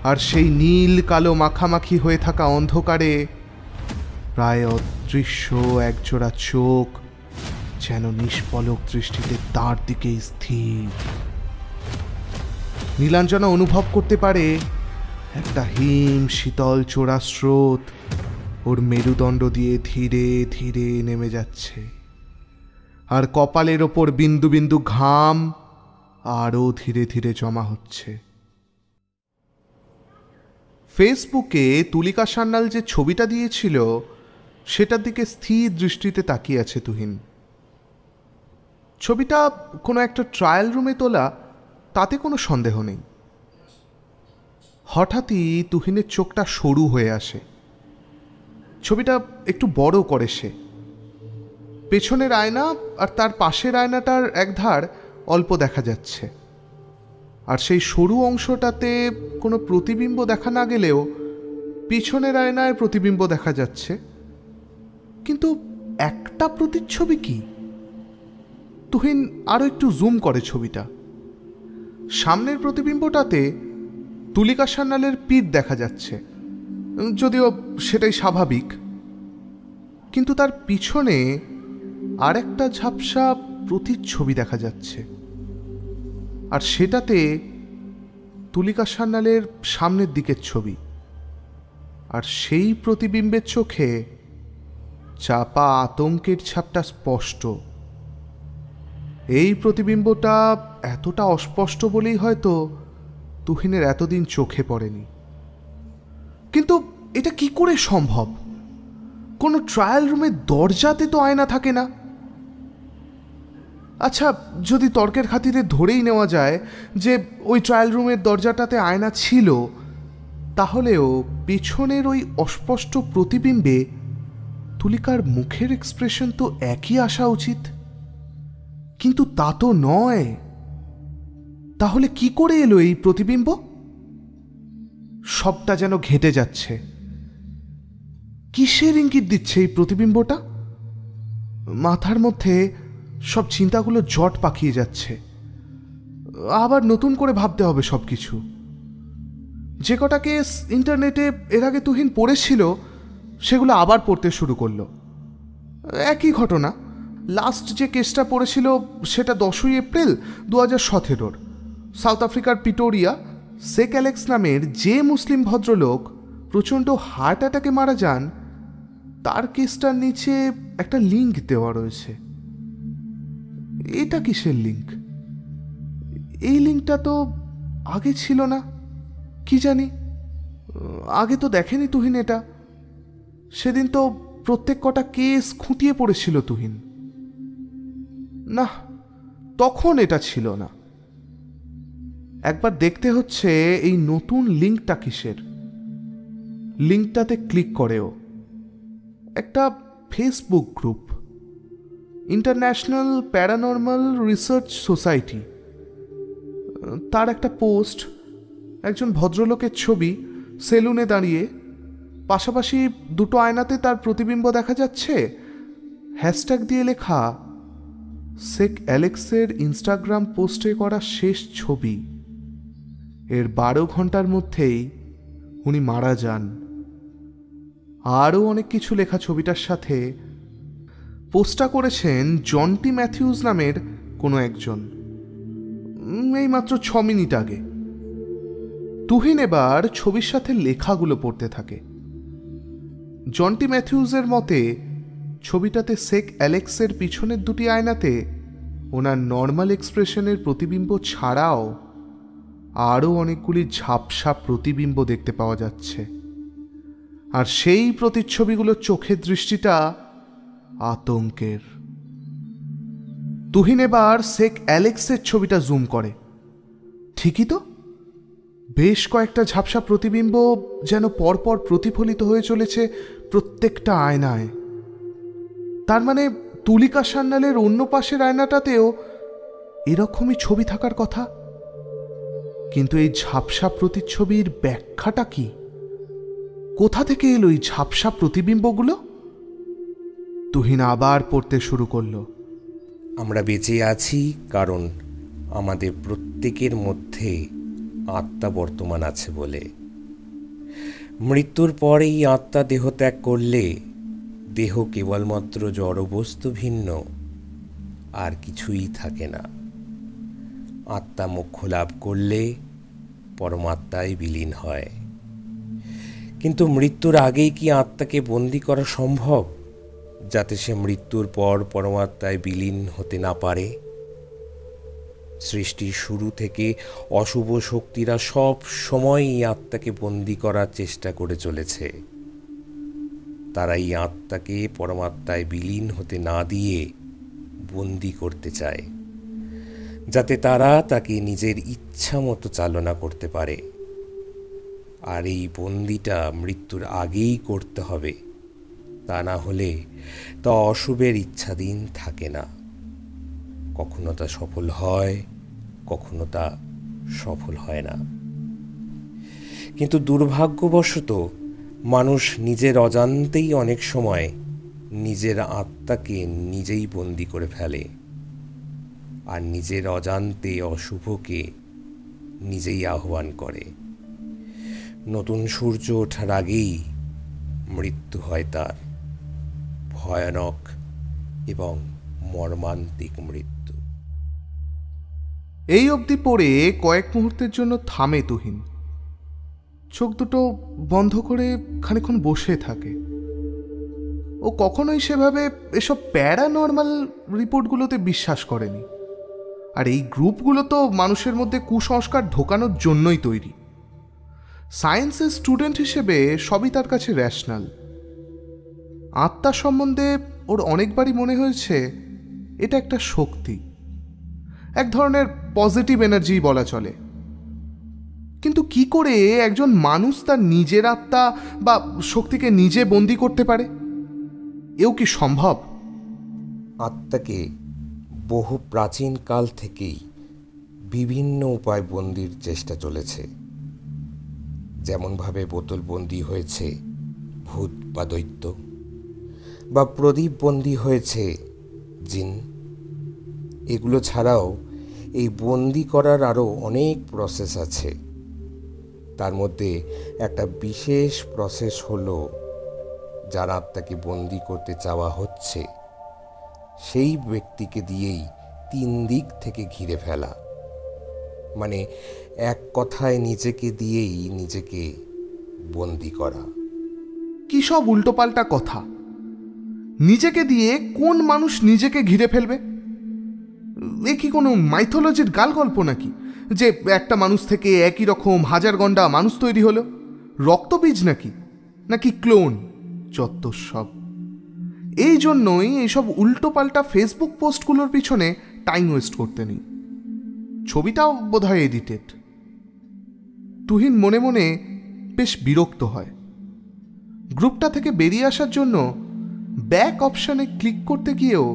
আর সেই নীল কালো মাখামাখি হয়ে থাকা অন্ধকারে প্রায় অদৃশ্য একজোড়া চোখ যেন নিষ্পলক দৃষ্টিতে তার দিকেই স্থির। নীলাঞ্জনা অনুভব করতে পারে একটা হিম শীতল চোরা স্রোত ওর মেরুদণ্ড দিয়ে ধীরে ধীরে নেমে যাচ্ছে, আর কপালের ওপর বিন্দু বিন্দু ঘাম আরও ধীরে ধীরে জমা হচ্ছে। ফেসবুকে তুলিকা সান্যাল যে ছবিটা দিয়েছিল সেটার দিকে স্থির দৃষ্টিতে তাকিয়ে আছে তুহিন। ছবিটা কোনো একটা ট্রায়াল রুমে তোলা, তাতে কোনো সন্দেহ নেই। হঠাৎই তুহিনের চোখটা সরু হয়ে আসে। ছবিটা একটু বড় করে সে। পেছনের আয়না আর তার পাশের আয়নাটার একধার অল্প দেখা যাচ্ছে, আর সেই সরু অংশটাতে কোনো প্রতিবিম্ব দেখা না গেলেও পিছনের আয়নায় প্রতিবিম্ব দেখা যাচ্ছে। কিন্তু একটা প্রতিচ্ছবি কি? তুহিন আরও একটু জুম করে ছবিটা। সামনের প্রতিবিম্বটাতে তুলিকা সান্যালের পিঠ দেখা যাচ্ছে, যদিও সেটাই স্বাভাবিক। কিন্তু তার পিছনে আর একটা ঝাপসা প্রতিচ্ছবি দেখা যাচ্ছে, আর সেটাতে তুলিকা সান্যালের সামনের দিকের ছবি। আর সেই প্রতিবিম্বের চোখে চাপা আতঙ্কের ছাপটা স্পষ্ট। এই প্রতিবিম্বটা এতটা অস্পষ্ট বলেই হয়তো তুহিনের এতদিন চোখে পড়েনি। কিন্তু এটা কি করে সম্ভব? কোনো ট্রায়াল রুমের দরজাতে তো আয়না থাকে না। আচ্ছা, যদি তর্কের খাতিরে ধরেই নেওয়া যায় যে ওই ট্রায়াল রুমের দরজাটাতে আয়না ছিল, তাহলেও পেছনের ওই অস্পষ্ট প্রতিবিম্বে তুলিকার মুখের এক্সপ্রেশন তো একই আসা উচিত। কিন্তু তা তো নয়। তাহলে কি করে এলো এই প্রতিবিম্ব? সবটা যেন ঘেঁটে যাচ্ছে। কিসের ইঙ্গিত দিচ্ছে এই প্রতিবিম্বটা? মাথার মধ্যে সব চিন্তাগুলো জট পাকিয়ে যাচ্ছে। আবার নতুন করে ভাবতে হবে সব কিছু। যে কটা কেস ইন্টারনেটে এর আগে তুহিন পড়েছিল সেগুলো আবার পড়তে শুরু করলো। একই ঘটনা। লাস্ট যে কেসটা পড়েছিল সেটা 10ই এপ্রিল 2017। সাউথ আফ্রিকার পিটোরিয়া শেখ অ্যালেক্স নামের যে মুসলিম ভদ্রলোক প্রচণ্ড হার্ট অ্যাটাকে মারা যান, তার কেসটার নিচে একটা লিঙ্ক দেওয়া রয়েছে। এটা কিসের লিঙ্ক? এই লিঙ্কটা তো আগে ছিল না। কি জানি, আগে তো দেখেনি তুহিন এটা। সেদিন তো প্রত্যেক কটা কেস খুঁটিয়ে পড়েছিল তুহিন। না, তখন এটা ছিল না। একবার দেখতে হচ্ছে এই নতুন লিঙ্কটা কিসের। লিঙ্কটাতে ক্লিক করেও একটা Facebook group, international paranormal research society. তার একটা পোস্ট, একজন ভদ্রলোকের ছবি সেলুনে দাঁড়িয়ে, পাশাপাশি দুটো আয়নাতে তার প্রতিবিম্ব দেখা যাচ্ছে। হ্যাশট্যাগ দিয়ে লেখা শেখ অ্যালেক্সের ইনস্টাগ্রাম পোস্টে করা শেষ ছবি। এর 12 ঘন্টার মধ্যেই উনি মারা যান। আরও অনেক কিছু লেখা ছবিটার সাথে পোস্টটা করেছেন জন্টি ম্যাথিউস নামের কোনো একজন, এইমাত্র 6 মিনিট আগে। তুহিন এবার ছবির সাথে লেখাগুলো পড়তে থাকে। জন্টি ম্যাথিউসের মতে ছবিটাতে শেখ অ্যালেক্সের পিছনের দুটি আয়নাতে ওনার নর্মাল এক্সপ্রেশনের প্রতিবিম্ব ছাড়াও আরও অনেকগুলি ঝাপসা প্রতিবিম্ব দেখতে পাওয়া যাচ্ছে, আর সেই প্রতিচ্ছবিগুলোর চোখের দৃষ্টিটা আতঙ্কের। তুহিন এবার শেখ অ্যালেক্সের ছবিটা জুম করে। ঠিকই তো, বেশ কয়েকটা ঝাপসা প্রতিবিম্ব যেন পরপর প্রতিফলিত হয়ে চলেছে প্রত্যেকটা আয়নায়। তার মানে তুলিকা সান্যালের অন্য পাশের আয়নাটাতেও এরকমই ছবি থাকার কথা। কিন্তু এই ঝাপসা প্রতিচ্ছবির ব্যাখ্যাটা কি? কোথা থেকে এলো এই ঝাপসা প্রতিবিম্বগুলো? তুহিন আবার পড়তে শুরু করলো। আমরা বেঁচে আছি কারণ আমাদের প্রত্যেকের মধ্যে আত্মা বর্তমান আছে বলে। মৃত্যুর পর এই আত্মা দেহ ত্যাগ করলে দেহ কেবলমাত্র জড়বস্তু ভিন্ন, আর কিছুই থাকে না। আত্মা মোক্ষ লাভ করলে পরমাত্মায় বিলীন হয়। কিন্তু মৃত্যুর আগেই কি আত্মাকে বন্দী করা সম্ভব, যাতে সে মৃত্যুর পর পরমাত্মায় বিলীন হতে না পারে? সৃষ্টির শুরু থেকে অশুভ শক্তিরা সব সময় এই আত্মাকে বন্দী করার চেষ্টা করে চলেছে। তারা এই আত্মাকে পরমাত্মায় বিলীন হতে না দিয়ে বন্দী করতে চায়, যাতে তারা তাকে নিজের ইচ্ছা মতো চালনা করতে পারে। আর এই বন্দিটা মৃত্যুর আগেই করতে হবে, তা না হলে তা অশুভের ইচ্ছাধীন থাকে না। কখনো তা সফল হয়, কখনো তা সফল হয় না। কিন্তু দুর্ভাগ্যবশত মানুষ নিজের অজান্তেই অনেক সময় নিজের আত্মাকে নিজেই বন্দী করে ফেলে, আর নিজের অজান্তে অশুভকে নিজেই আহ্বান করে। নতুন সূর্য ওঠার আগেই মৃত্যু হয় তার, ভয়ানক এবং মর্মান্তিক মৃত্যু। এই অবধি পড়ে কয়েক মুহূর্তের জন্য থামে তুহিন। চোখ দুটো বন্ধ করে খানিকক্ষণ বসে থাকে। ও কখনোই সেভাবে এসব প্যারানর্মাল রিপোর্টগুলোতে বিশ্বাস করেনি। আর এই গ্রুপগুলো তো মানুষের মধ্যে কুসংস্কার ঢোকানোর জন্যই তৈরি। সায়েন্সের স্টুডেন্ট হিসেবে সবই তার কাছে র্যাশনাল। আত্মা সম্বন্ধে ওর অনেকবারই মনে হয়েছে এটা একটা শক্তি, এক ধরনের পজিটিভ এনার্জি বলা চলে। কিন্তু কি করে একজন মানুষ তার নিজের আত্মা বা শক্তিকে নিজে বন্দী করতে পারে? এও কি সম্ভব? আত্মাকে বহু প্রাচীন কাল থেকেই বিভিন্ন উপায় বন্দির চেষ্টা চলেছে। যেমনভাবে বোতলবন্দি হয়েছে ভূত বা দৈত্য, বা প্রদীপ বন্দি হয়েছে জিন। এগুলো ছাড়াও এই বন্দি করার আরও অনেক প্রসেস আছে। তার মধ্যে একটা বিশেষ প্রসেস হলো, যার আত্মাকে বন্দি করতে চাওয়া হচ্ছে সেই ব্যক্তিকে দিয়েই 3 দিক থেকে ঘিরে ফেলা। মানে এক কথায় নিজেকে দিয়েই নিজেকে বন্দি করা। কি সব উল্টোপাল্টা কথা! নিজেকে দিয়ে কোন মানুষ নিজেকে ঘিরে ফেলবে? এ কি কোনো মাইথোলজির গাল গল্প নাকি, যে একটা মানুষ থেকে একই রকম হাজার গন্ডা মানুষ তৈরি হলো? রক্তবীজ নাকি ক্লোন? চত্বর সব। এই জন্যই এইসব উল্টোপাল্টা ফেসবুক পোস্টগুলোর পিছনে টাইম ওয়েস্ট করতে নেই। ছবিটাও বোধহয় এডিটেড। তুহিন মনে মনে বেশ বিরক্ত হয়। গ্রুপটা থেকে বেরিয়ে আসার জন্য ব্যাক অপশানে ক্লিক করতে গিয়েও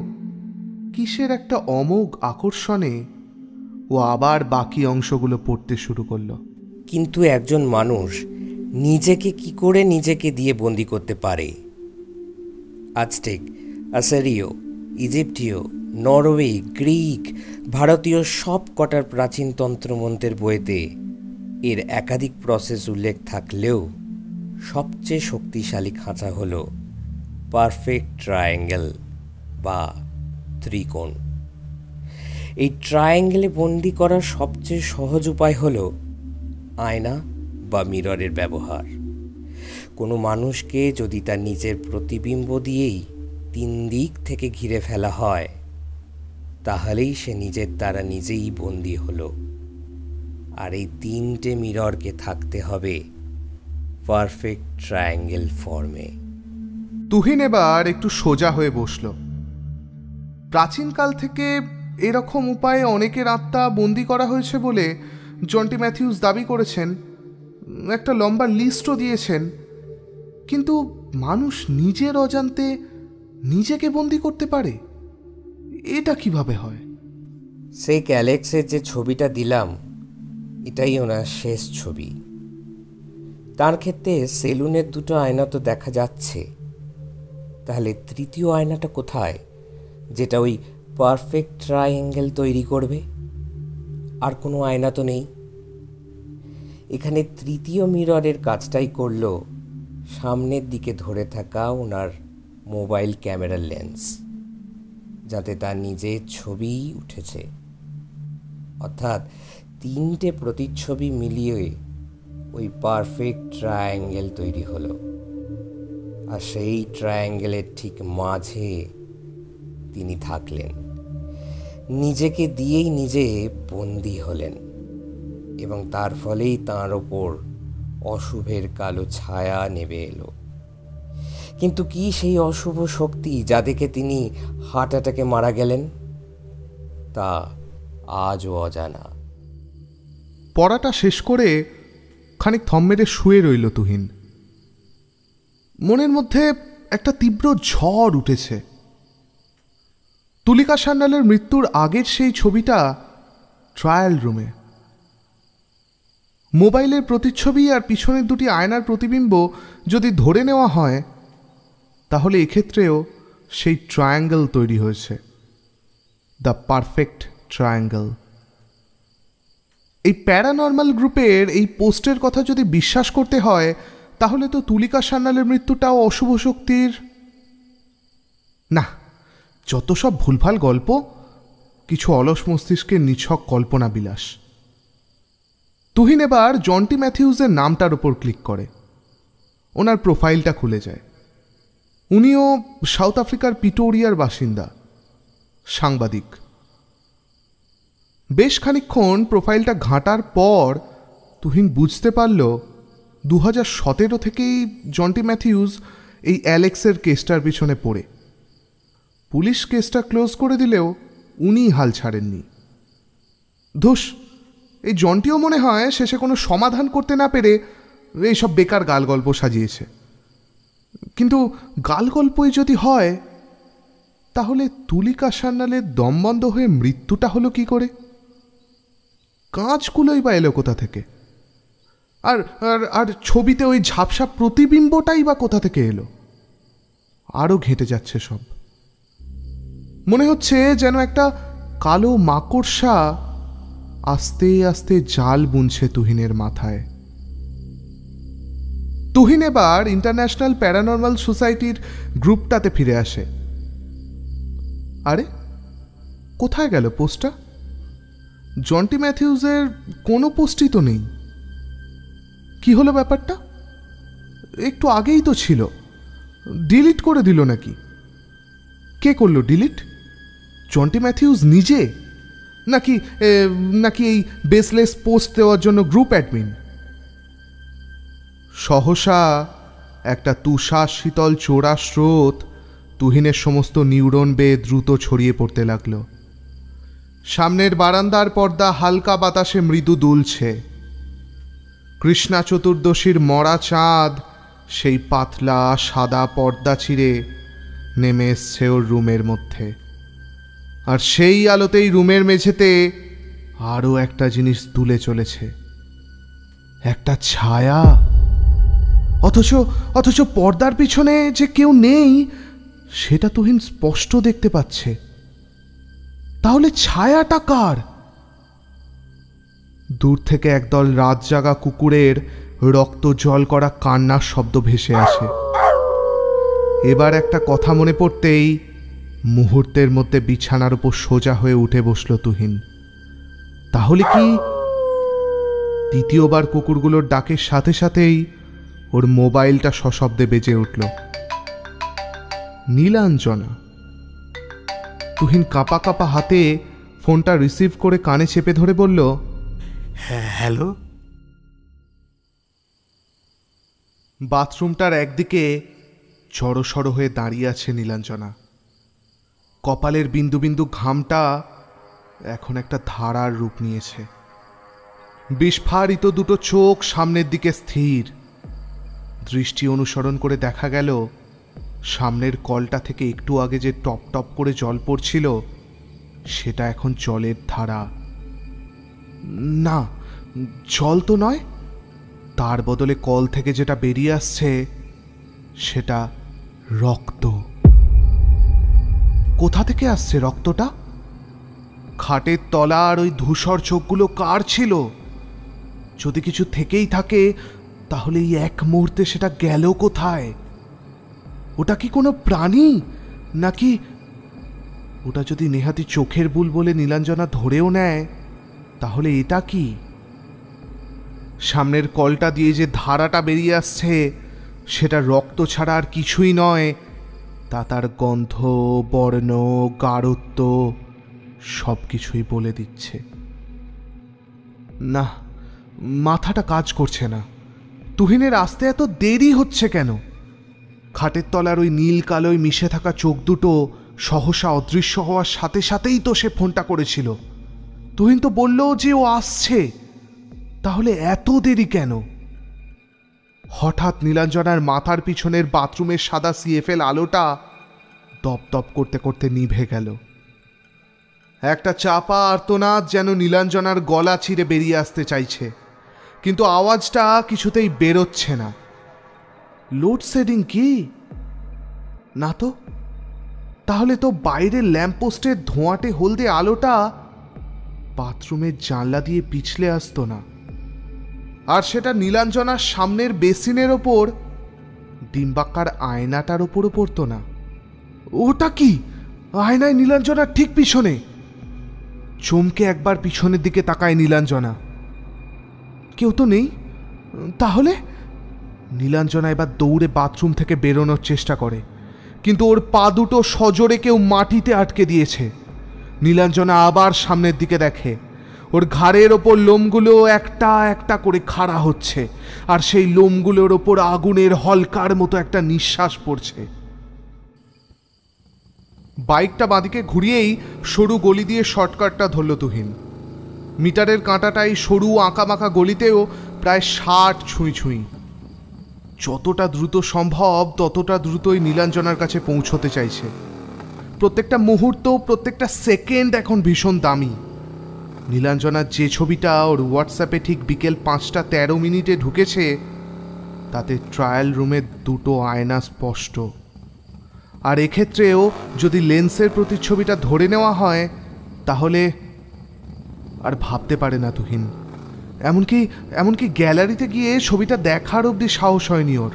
কিসের একটা অমোঘ আকর্ষণে ও আবার বাকি অংশগুলো পড়তে শুরু করলো। কিন্তু একজন মানুষ নিজেকে কি করে নিজেকে দিয়ে বন্দি করতে পারে? আজটেক, আসারিয়, ইজিপ্টীয়, নরওয়ে, গ্রিক, ভারতীয় সব কটার প্রাচীন তন্ত্রমন্ত্রের বইতে এর একাধিক প্রসেস উল্লেখ থাকলেও সবচেয়ে শক্তিশালী খাঁচা হল পারফেক্ট ট্রায়াঙ্গেল বা ত্রিকোণ। এই ট্রায়াঙ্গেলে বন্দি করার সবচেয়ে সহজ উপায় হল আয়না বা মিররের ব্যবহার। কোনো মানুষকে যদি তার নিজের প্রতিবিম্ব দিয়েই 3 দিক থেকে ঘিরে ফেলা হয়, তাহলেই সে নিজের দ্বারা নিজেই বন্দী হলো। আর এই 3টে মিররকে থাকতে হবে পারফেক্ট ট্রায়াঙ্গেল ফর্মে। তুহিন এবার একটু সোজা হয়ে বসল। প্রাচীনকাল থেকে এরকম উপায়ে অনেকের আত্মা বন্দি করা হয়েছে বলে জন্টি ম্যাথিউস দাবি করেছেন, একটা লম্বা লিস্টও দিয়েছেন। কিন্তু মানুষ নিজের অজান্তে নিজেকে বন্দি করতে পারে, এটা কিভাবে হয়? সেই অ্যালেক্সের যে ছবিটা দিলাম, এটাই ওনার শেষ ছবি। তার ক্ষেত্রে সেলুনের 2টো আয়না তো দেখা যাচ্ছে, তাহলে তৃতীয় আয়নাটা কোথায়, যেটা ওই পারফেক্ট ট্রায়াঙ্গেল তৈরি করবে? আর কোনো আয়না তো নেই। এখানে তৃতীয় মিররের কাজটাই করল সামনের দিকে ধরে থাকা ওনার মোবাইল ক্যামেরার লেন্স, যাতে তার নিজের ছবিই উঠেছে। অর্থাৎ 3টে প্রতিচ্ছবি মিলিয়ে ওই পারফেক্ট ট্রায়াঙ্গেল তৈরি হলো। আর সেই ট্রায়াঙ্গেলের ঠিক মাঝে তিনি থাকলেন, নিজেকে দিয়েই নিজে বন্দী হলেন, এবং তার ফলেই তাঁর ওপর অশুভের কালো ছায়া নেমে এলো। কিন্তু কি সেই অশুভ শক্তি যা দেখে তিনি হার্ট অ্যাটাকে মারা গেলেন, তা আজও অজানা। পড়াটা শেষ করে খানিক থম মেরে শুয়ে রইল তুহিন। মনের মধ্যে একটা তীব্র ঝড় উঠেছে। তুলিকা সান্যালের মৃত্যুর আগের সেই ছবিটা ট্রায়াল রুমে। মোবাইলের প্রতিচ্ছবি আর পিছনের 2টি আয়নার প্রতিবিম্ব যদি ধরে নেওয়া হয়, তাহলে এক্ষেত্রেও সেই ট্রায়াঙ্গেল তৈরি হয়েছে, দ্য পারফেক্ট ট্রায়াঙ্গেল। এই প্যারানর্মাল গ্রুপের এই পোস্টের কথা যদি বিশ্বাস করতে হয়, তাহলে তো তুলিকা সান্যালের মৃত্যুটাও অশুভ শক্তির। না, যত সব ভুলভাল গল্প, কিছু অলস মস্তিষ্কের নিছক কল্পনা বিলাস। তুহিন এবার জন্টি ম্যাথিউসের নামটার ওপর ক্লিক করে। ওনার প্রোফাইলটা খুলে যায়। উনিও সাউথ আফ্রিকার পিটোরিয়ার বাসিন্দা, সাংবাদিক। বেশ খানিকক্ষণ প্রোফাইলটা ঘাঁটার পর তুহিন বুঝতে পারল 2017 থেকেই জন্টি ম্যাথিউস এই অ্যালেক্সের কেসটার পিছনে পড়ে। পুলিশ কেসটা ক্লোজ করে দিলেও উনি হাল ছাড়েননি। ধুস, এই জন্টিও মনে হয় শেষে কোনো সমাধান করতে না পেরে এইসব বেকার গালগল্প সাজিয়েছে। কিন্তু গালগল্পই যদি হয়, তাহলে তুলিকা সান্যালের দম বন্ধ হয়ে মৃত্যুটা হলো কি করে? কাঁচগুলোই বা এলো কোথা থেকে? আর আর ছবিতে ওই ঝাপসা প্রতিবিম্বটাই বা কোথা থেকে এলো? আরও ঘেঁটে যাচ্ছে সব। মনে হচ্ছে যেন একটা কালো মাকড়সা আস্তে আস্তে জাল বুনছে তুহিনের মাথায়। তুহিন এবার ইন্টারন্যাশনাল প্যারানর্মাল সোসাইটির গ্রুপটাতে ফিরে আসে। আরে, কোথায় গেল পোস্টটা? জন্টি ম্যাথিউসের কোনো পোস্টই তো নেই। কি হলো ব্যাপারটা? একটু আগেই তো ছিল, ডিলিট করে দিল নাকি? কে করলো ডিলিট? জন্টি ম্যাথিউস নিজে, নাকি নাকি এই বেসলেস পোস্ট দেওয়ার জন্য গ্রুপ অ্যাডমিন? সহসা একটা তুষার শীতল চোরা স্রোত তুহিনের সমস্ত নিউরন বেয়ে দ্রুত ছড়িয়ে পড়তে লাগল। সামনের বারান্দার পর্দা হালকা বাতাসে মৃদু দুলছে। কৃষ্ণা চতুর্দশীর মরা চাঁদ সেই পাতলা সাদা পর্দা ছিঁড়ে নেমে এসছে ওর রুমের মধ্যে। আর সেই আলোতেই রুমের মেঝেতে আরও একটা জিনিস দুলে চলেছে, একটা ছায়া। অথচ পর্দার পিছনে যে কেউ নেই সেটা তুহিন স্পষ্ট দেখতে পাচ্ছে। তাহলে ছায়াটা কার? দূর থেকে একদল রাত জাগা কুকুরের রক্ত জল করা কান্নার শব্দ ভেসে আসে। এবার একটা কথা মনে পড়তেই মুহূর্তের মধ্যে বিছানার উপর সোজা হয়ে উঠে বসল তুহিন। তাহলে কি দ্বিতীয়বার কুকুরগুলোর ডাকের সাথে সাথেই ওর মোবাইলটা সশব্দে বেজে উঠল। নীলাঞ্জনা। তুহিন কাঁপা কাঁপা হাতে ফোনটা রিসিভ করে কানে চেপে ধরে বলল, হ্যালো। বাথরুমটার একদিকে জড়সড় হয়ে দাঁড়িয়ে আছে নীলাঞ্জনা। কপালের বিন্দু বিন্দু ঘামটা এখন একটা ধারার রূপ নিয়েছে। বিস্ফারিত দুটো চোখ সামনের দিকে স্থির। দৃষ্টি অনুসরণ করে দেখা গেল সামনের কলটা থেকে একটু আগে যে টপ টপ করে জল পড়ছিল সেটা এখন জলের ধারা না, জল তো নয়, তার বদলে কল থেকে যেটা বেরিয়ে আসছে সেটা রক্ত। কোথা থেকে আসছে রক্তটা? খাটের তলার ওই ধূসর চোখগুলো কার ছিল? যদি কিছু থেকেই থাকে তাহলে এই এক মুহূর্তে সেটা গেল কোথায়? ওটা কি কোনো প্রাণী নাকি? ওটা যদি নেহাতি চোখের বুল বলে নীলাঞ্জনা ধরেও নেয় তাহলে এটা কি? সামনের কলটা দিয়ে যে ধারাটা বেরিয়ে আসছে সেটা রক্ত ছাড়া আর কিছুই নয়। তা তার গন্ধ, বর্ণ, গাঢ়ত্ব সব কিছুই বলে দিচ্ছে। না, মাথাটা কাজ করছে না। তুহিনের আসতে এত দেরি হচ্ছে কেন? খাটের তলার ওই নীল কালোয় মিশে থাকা চোখ দুটো সহসা অদৃশ্য হওয়ার সাথে সাথেই তো সে ফোনটা করেছিল। তুহিন তো বলল যে ও আসছে, তাহলে এত দেরি কেন? হঠাৎ নীলাঞ্জনার মাথার পিছনের বাথরুমের সাদা সিএফএল আলোটা দপ দপ করতে করতে নিভে গেল। একটা চাপা আর্তনাদ যেন নীলাঞ্জনার গলা ছিঁড়ে বেরিয়ে আসতে চাইছে, কিন্তু আওয়াজটা কিছুতেই বেরোচ্ছে না। লোডশেডিং কি? না তো। তাহলে তো বাইরের ল্যাম্পপোস্টের ধোঁয়াটে হলদে আলোটা বাথরুমের জানলা দিয়ে পিছলে আসতো না, আর সেটা নীলাঞ্জনার সামনের বেসিনের ওপর ডিম্বাকার আয়নাটার ওপরও পড়তো না। ওটা কি? আয়নায় নীলাঞ্জনার ঠিক পিছনে। চমকে একবার পিছনের দিকে তাকায় নীলাঞ্জনা। কেউ তো নেই। তাহলে নীলাঞ্জনা এবার দৌড়ে বাথরুম থেকে বেরোনোর চেষ্টা করে, কিন্তু ওর পা দুটো সজোরে কেউ মাটিতে আটকে দিয়েছে। নীলাঞ্জনা আবার সামনের দিকে দেখে। ওর ঘাড়ের ওপর লোমগুলো একটা একটা করে খাড়া হচ্ছে, আর সেই লোমগুলোর ওপর আগুনের হলকার মতো একটা নিঃশ্বাস পড়ছে। বাইকটা বাঁদিকে ঘুরিয়েই সরু গলি দিয়ে শর্টকাটটা ধরল তুহিন। মিটারের কাঁটাটাই সরু আঁকামাকা গলিতেও প্রায় 60 ছুঁই ছুঁই। যতটা দ্রুত সম্ভব ততটা দ্রুতই নীলাঞ্জনার কাছে পৌঁছতে চাইছে। প্রত্যেকটা মুহূর্ত, প্রত্যেকটা সেকেন্ড এখন ভীষণ দামি। নীলাঞ্জনার যে ছবিটা ওর হোয়াটসঅ্যাপে ঠিক বিকেল 5:13 ঢুকেছে তাতে ট্রায়াল রুমের দুটো আয়না স্পষ্ট। আর এক্ষেত্রেও যদি লেন্সের প্রতিচ্ছবিটা ধরে নেওয়া হয় তাহলে আর ভাবতে পারে না তুহিন। এমনকি গ্যালারিতে গিয়ে ছবিটা দেখার অবধি সাহস হয়নি ওর।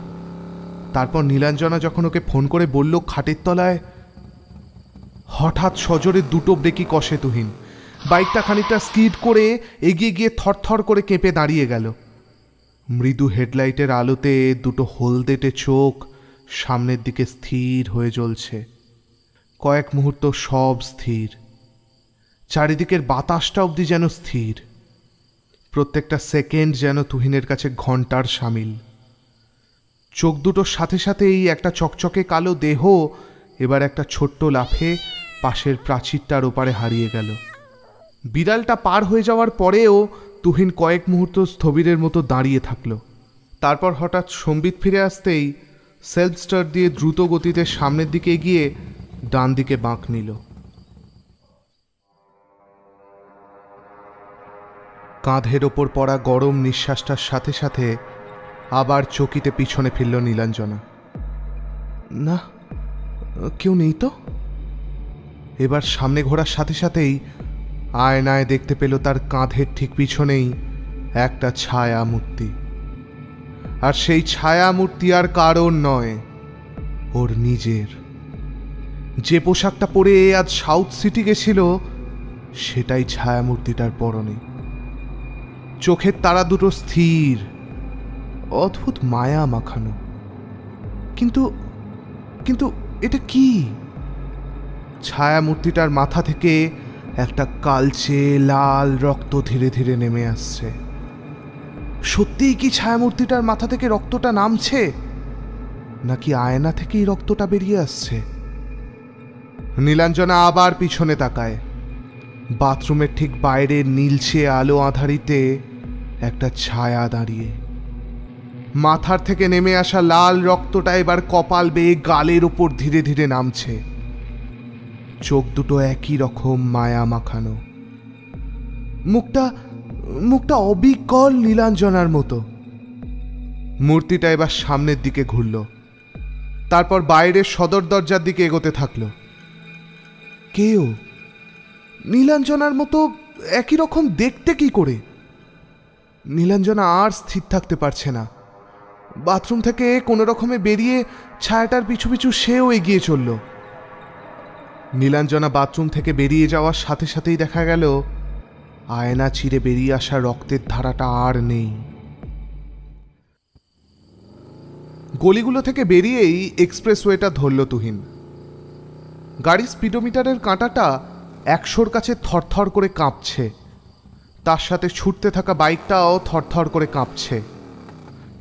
তারপর নীলাঞ্জনা যখন ওকে ফোন করে বলল খাটের তলায়, হঠাৎ সজোরে দুটো ব্রেকই কষে তুহিন। বাইকটা খানিকটা স্কিড করে এগিয়ে গিয়ে থরথর করে কেঁপে দাঁড়িয়ে গেল। মৃদু হেডলাইটের আলোতে দুটো হলদেটে চোখ সামনের দিকে স্থির হয়ে জ্বলছে। কয়েক মুহূর্ত সব স্থির। চারিদিকের বাতাসটা অবধি যেন স্থির। প্রত্যেকটা সেকেন্ড যেন তুহিনের কাছে ঘন্টার সামিল। চোখ দুটোর সাথে সাথেই একটা চকচকে কালো দেহ এবার একটা ছোট্ট লাফে পাশের প্রাচীরটার ওপারে হারিয়ে গেল। বিড়ালটা পার হয়ে যাওয়ার পরেও তুহিন কয়েক মুহূর্ত স্থবিরের মতো দাঁড়িয়ে থাকল। তারপর হঠাৎ সম্বিত ফিরে আসতেই সেলফ স্টার্ট দিয়ে দ্রুত গতিতে সামনের দিকে এগিয়ে ডান দিকে বাঁক নিল। কাঁধের ওপর পড়া গরম নিঃশ্বাসটার সাথে সাথে আবার চকিতে পিছনে ফিরল নীলাঞ্জনা। না, কেউ নেই তো। এবার সামনে ঘোরার সাথে সাথেই আয়নায় দেখতে পেল তার কাঁধের ঠিক পিছনেই একটা ছায়া মূর্তি। আর সেই ছায়ামূর্তি আর কারণ নয়, ওর নিজের। যে পোশাকটা পরে আজ সাউথ সিটি গেছিল সেটাই ছায়ামূর্তিটার পরনে। চোখের তারা দুটো স্থির, অদ্ভুত মায়া মাখানো। কিন্তু কিন্তু এটা কি? ছায়ামূর্তিটার মাথা থেকে একটা কালচে লাল রক্ত ধীরে ধীরে নেমে আসছে। সত্যিই কি ছায়ামূর্তিটার মাথা থেকে রক্তটা নামছে, নাকি আয়না থেকেই রক্তটা বেরিয়ে আসছে? নীলাঞ্জনা আবার পিছনে তাকায়। বাথরুমের ঠিক বাইরে নীলচে আলো আঁধারিতে একটা ছায়া দাঁড়িয়ে। মাথার থেকে নেমে আসা লাল রক্তটা এবার কপাল বেয়ে গালের ওপর ধীরে ধীরে নামছে। চোখ দুটো একই রকম মায়া মাখানো। মুখটা অবিকল নীলাঞ্জনার মতো। মূর্তিটা এবার সামনের দিকে ঘুরল, তারপর বাইরের সদর দরজার দিকে এগোতে থাকলো। কেউ নীলাঞ্জনার মতো একই রকম দেখতে কি করে? নীলাঞ্জনা আর স্থির থাকতে পারছে না। বাথরুম থেকে কোনো রকমে বেরিয়ে ছায়াটার পিছু পিছু সেও এগিয়ে চলল। নীলাঞ্জনা বাথরুম থেকে বেরিয়ে যাওয়ার সাথে সাথেই দেখা গেল আয়না চিরে বেরিয়ে আসা রক্তের ধারাটা আর নেই। গলিগুলো থেকে বেরিয়েই এক্সপ্রেসওয়েটা ধরল তুহিন। গাড়ির স্পিডোমিটারের কাঁটাটা 100-র কাছে থরথর করে কাঁপছে। তার সাথে ছুটতে থাকা বাইকটাও থরথর করে কাঁপছে।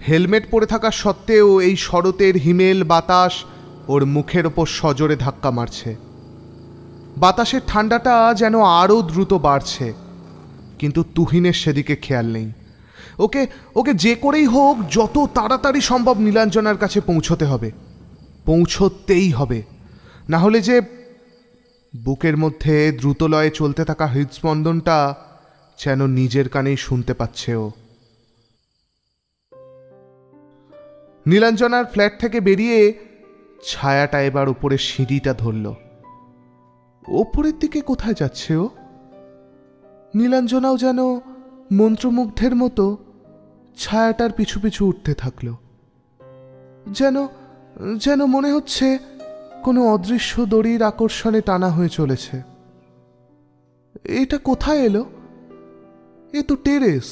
হেলমেট পরে থাকা সত্ত্বেও এই শরতের হিমেল বাতাস ওর মুখের ওপর সজোরে ধাক্কা মারছে। বাতাসের ঠান্ডাটা যেন আরও দ্রুত বাড়ছে, কিন্তু তুহিনের সেদিকে খেয়াল নেই। ওকে যে করেই হোক যত তাড়াতাড়ি সম্ভব নীলাঞ্জনার কাছে পৌঁছতে হবে, পৌঁছতেই হবে। না হলে যে বুকের মধ্যে দ্রুতলয়ে চলতে থাকা হৃদস্পন্দনটা যেন নিজের কানেই শুনতে পাচ্ছে ও। নীলাঞ্জনার ফ্ল্যাট থেকে বেরিয়ে ছায়াটা এবার উপরে সিঁড়িটা ধরল। ওপরের দিকে কোথায় যাচ্ছে ও? নীলাঞ্জনাও যেন মন্ত্রমুগ্ধের মতো ছায়াটার পিছু পিছু উঠতে থাকল। যেন মনে হচ্ছে কোনো অদৃশ্য দড়ির আকর্ষণে টানা হয়ে চলেছে। এটা কোথায় এলো? এ তো টেরেস।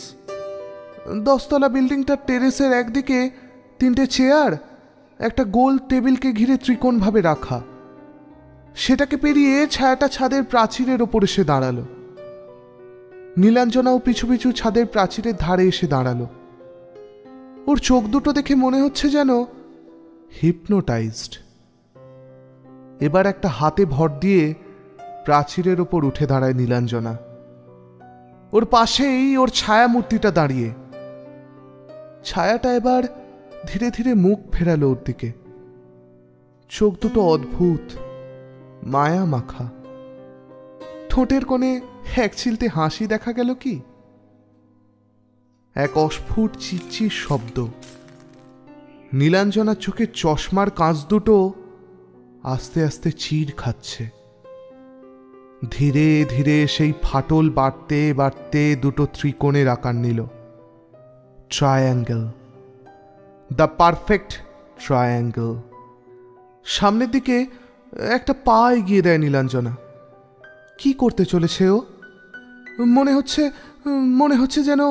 10তলা বিল্ডিংটার টেরেসের একদিকে 3টে চেয়ার, একটা গোল টেবিলকে ঘিরে ত্রিকোণভাবে রাখা। সেটাকে পেরিয়ে ছায়াটা ছাদের প্রাচীরের ওপর এসে দাঁড়ালো। নীলাঞ্জনাও পিছু পিছু ছাদের প্রাচীরের ধারে এসে দাঁড়ালো। ওর চোখ দুটো দেখে মনে হচ্ছে যেন হিপনোটাইজড। এবার একটা হাতে ভর দিয়ে প্রাচীরের ওপর উঠে দাঁড়ায় নীলাঞ্জনা। ওর পাশেই ওর ছায়ামূর্তিটা দাঁড়িয়ে। ছায়াটা এবার ধীরে ধীরে মুখ ফেরালো ওর দিকে। চোখ দুটো অদ্ভুত মায়া মাখা। ঠোঁটের কোণে এক চিলতে হাসি দেখা গেল কি? এক অস্ফুট চিৎচির শব্দ। নীলাঞ্জনার চোখে চশমার কাঁচ দুটো আস্তে আস্তে চির খাচ্ছে। ধীরে ধীরে সেই ফাটল বাড়তে বাড়তে দুটো ত্রিকোণের আকার নিল। Triangle, the perfect triangle. সামনের দিকে একটা পা এগিয়ে দেয় নীলাঞ্জনা। কি করতে চলেছে ও? মনে হচ্ছে যেন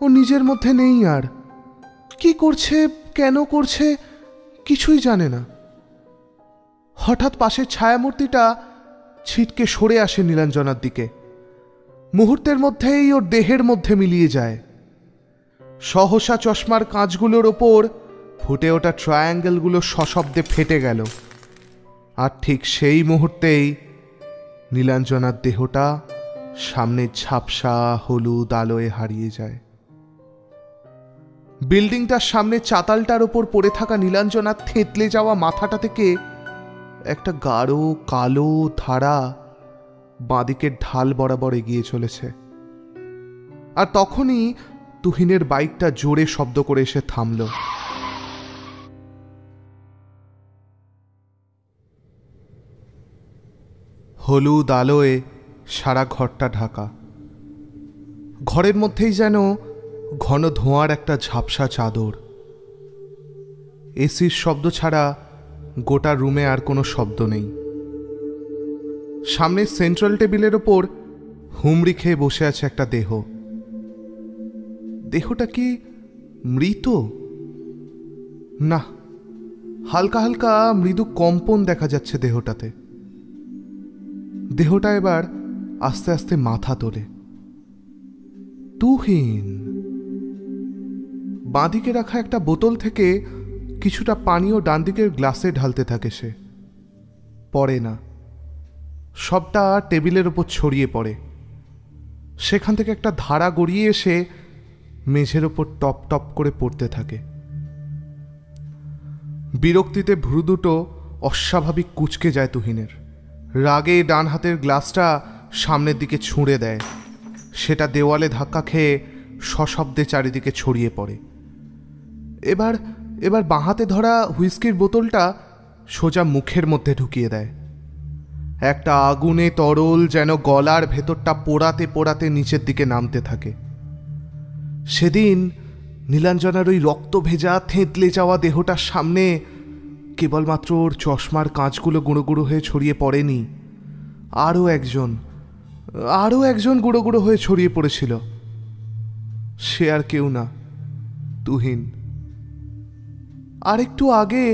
ও নিজের মধ্যে নেই আর। কি করছে, কেন করছে কিছুই জানে না। হঠাৎ পাশের ছায়ামূর্তিটা ছিটকে সরে আসে নীলাঞ্জনার দিকে। মুহূর্তের মধ্যেই ওর দেহের মধ্যে মিলিয়ে যায়। সহসা চশমার কাঁচগুলোর ওপর ফুটে ওঠা ট্রায়াঙ্গেলগুলো সশব্দে ফেটে গেল। আর ঠিক সেই মুহূর্তেই নীলাঞ্জনার দেহটা সামনের ঝাপসা হলুদ আলোয় হারিয়ে যায়। বিল্ডিংটার সামনে চাতালটার ওপর পড়ে থাকা নীলাঞ্জনার থেঁতলে যাওয়া মাথাটা থেকে একটা গাঢ় কালো ধারা বাঁদিকের ঢাল বরাবর এগিয়ে চলেছে। আর তখনই তুহিনের বাইকটা জোরে শব্দ করে এসে থামল। হলুদ আলোয় সারা ঘরটা ঢাকা। ঘরের মধ্যেই যেন ঘন ধোঁয়ার একটা ঝাপসা চাদর। এসির শব্দ ছাড়া গোটা রুমে আর কোনো শব্দ নেই। সামনে সেন্ট্রাল টেবিলের ওপর হুমড়ি খেয়ে বসে আছে একটা দেহ। দেহটা কি মৃত? না, হালকা হালকা মৃদু কম্পন দেখা যাচ্ছে দেহটাতে। দেহটা এবার আস্তে আস্তে মাথা তোলে। তুহিন। বাঁদিকে রাখা একটা বোতল থেকে কিছুটা পানীয় ডান দিকের গ্লাসে ঢালতে থাকে সে। পড়ে না, সবটা টেবিলের ওপর ছড়িয়ে পড়ে। সেখান থেকে একটা ধারা গড়িয়ে এসে মেঝের ওপর টপ টপ করে পড়তে থাকে। বিরক্তিতে ভ্রু দুটো অস্বাভাবিক কুঁচকে যায় তুহিনের। রাগে ডান হাতের গ্লাসটা সামনের দিকে ছুঁড়ে দেয়। সেটা দেওয়ালে ধাক্কা খেয়ে সশব্দে চারিদিকে ছড়িয়ে পড়ে। এবার বাঁ হাতে ধরা হুইস্কির বোতলটা সোজা মুখের মধ্যে ঢুকিয়ে দেয়। একটা আগুনে তরল যেন গলার ভেতরটা পোড়াতে পোড়াতে নিচের দিকে নামতে থাকে। সেদিন নীলাঞ্জনার ওই রক্ত ভেজা থেঁতলে যাওয়া দেহটার সামনে কেবলমাত্র ওর চশমার কাঁচগুলো গুঁড়ো গুঁড়ো হয়ে ছড়িয়ে পড়েনি, আরও একজন গুঁড়ো গুঁড়ো হয়ে ছড়িয়ে পড়েছিল। সে আর কেউ না, তুহিন। আর একটু আগে,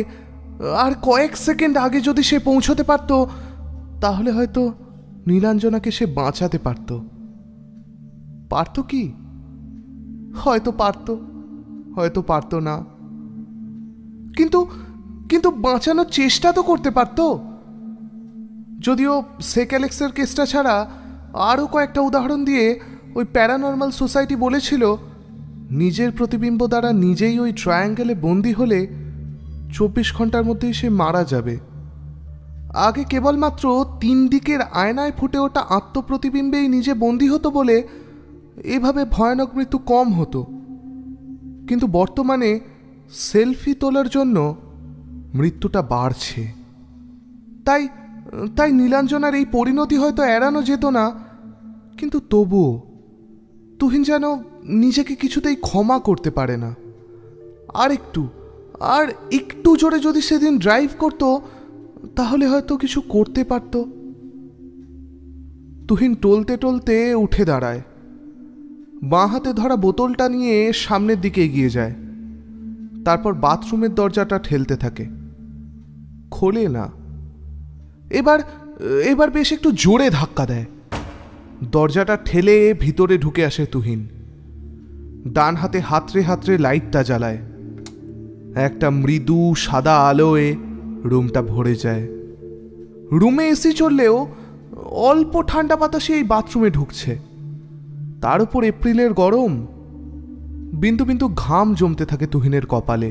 আর কয়েক সেকেন্ড আগে যদি সে পৌঁছতে পারত, তাহলে হয়তো নীলাঞ্জনাকে সে বাঁচাতে পারত। পারত কি? হয়তো পারত, হয়তো পারত না। কিন্তু বাঁচানোর চেষ্টা তো করতে পারত। যদিও সেক অ্যালেক্সের কেসটা ছাড়া আরও কয়েকটা উদাহরণ দিয়ে ওই প্যারানর্মাল সোসাইটি বলেছিল নিজের প্রতিবিম্ব দ্বারা নিজেই ওই ট্রায়াঙ্গেলে বন্দি হলে 24 ঘন্টার মধ্যেই সে মারা যাবে। আগে কেবলমাত্র 3 দিকের আয়নায় ফুটে ওঠা আত্মপ্রতিবিম্বেই নিজে বন্দী হতো বলে এভাবে ভয়ানক মৃত্যু কম হতো। কিন্তু বর্তমানে সেলফি তোলার জন্য মৃত্যুটা বাড়ছে। তাই নীলাঞ্জনার এই পরিণতি হয়তো এড়ানো যেত না, কিন্তু তবুও তুহিন যেন নিজেকে কিছুতেই ক্ষমা করতে পারে না। আর একটু জোরে যদি সেদিন ড্রাইভ করতো, তাহলে হয়তো কিছু করতে পারত। তুহিন টলতে টলতে উঠে দাঁড়ায়। বাঁ হাতে ধরা বোতলটা নিয়ে সামনের দিকে এগিয়ে যায়। তারপর বাথরুমের দরজাটা ঠেলতে থাকে। খোলে না। এবার বেশ একটু জোরে ধাক্কা দেয়। দরজাটা ঠেলে ভিতরে ঢুকে আসে তুহিন। ডান হাতে হাতড়ে হাতড়ে লাইটটা জ্বালায়। একটা মৃদু সাদা আলোয় রুমটা ভরে যায়। রুমে এসি চললেও অল্প ঠান্ডা বাতাসে এই বাথরুমে ঢুকছে। তার উপর এপ্রিলের গরম। বিন্দু বিন্দু ঘাম জমতে থাকে তুহিনের কপালে।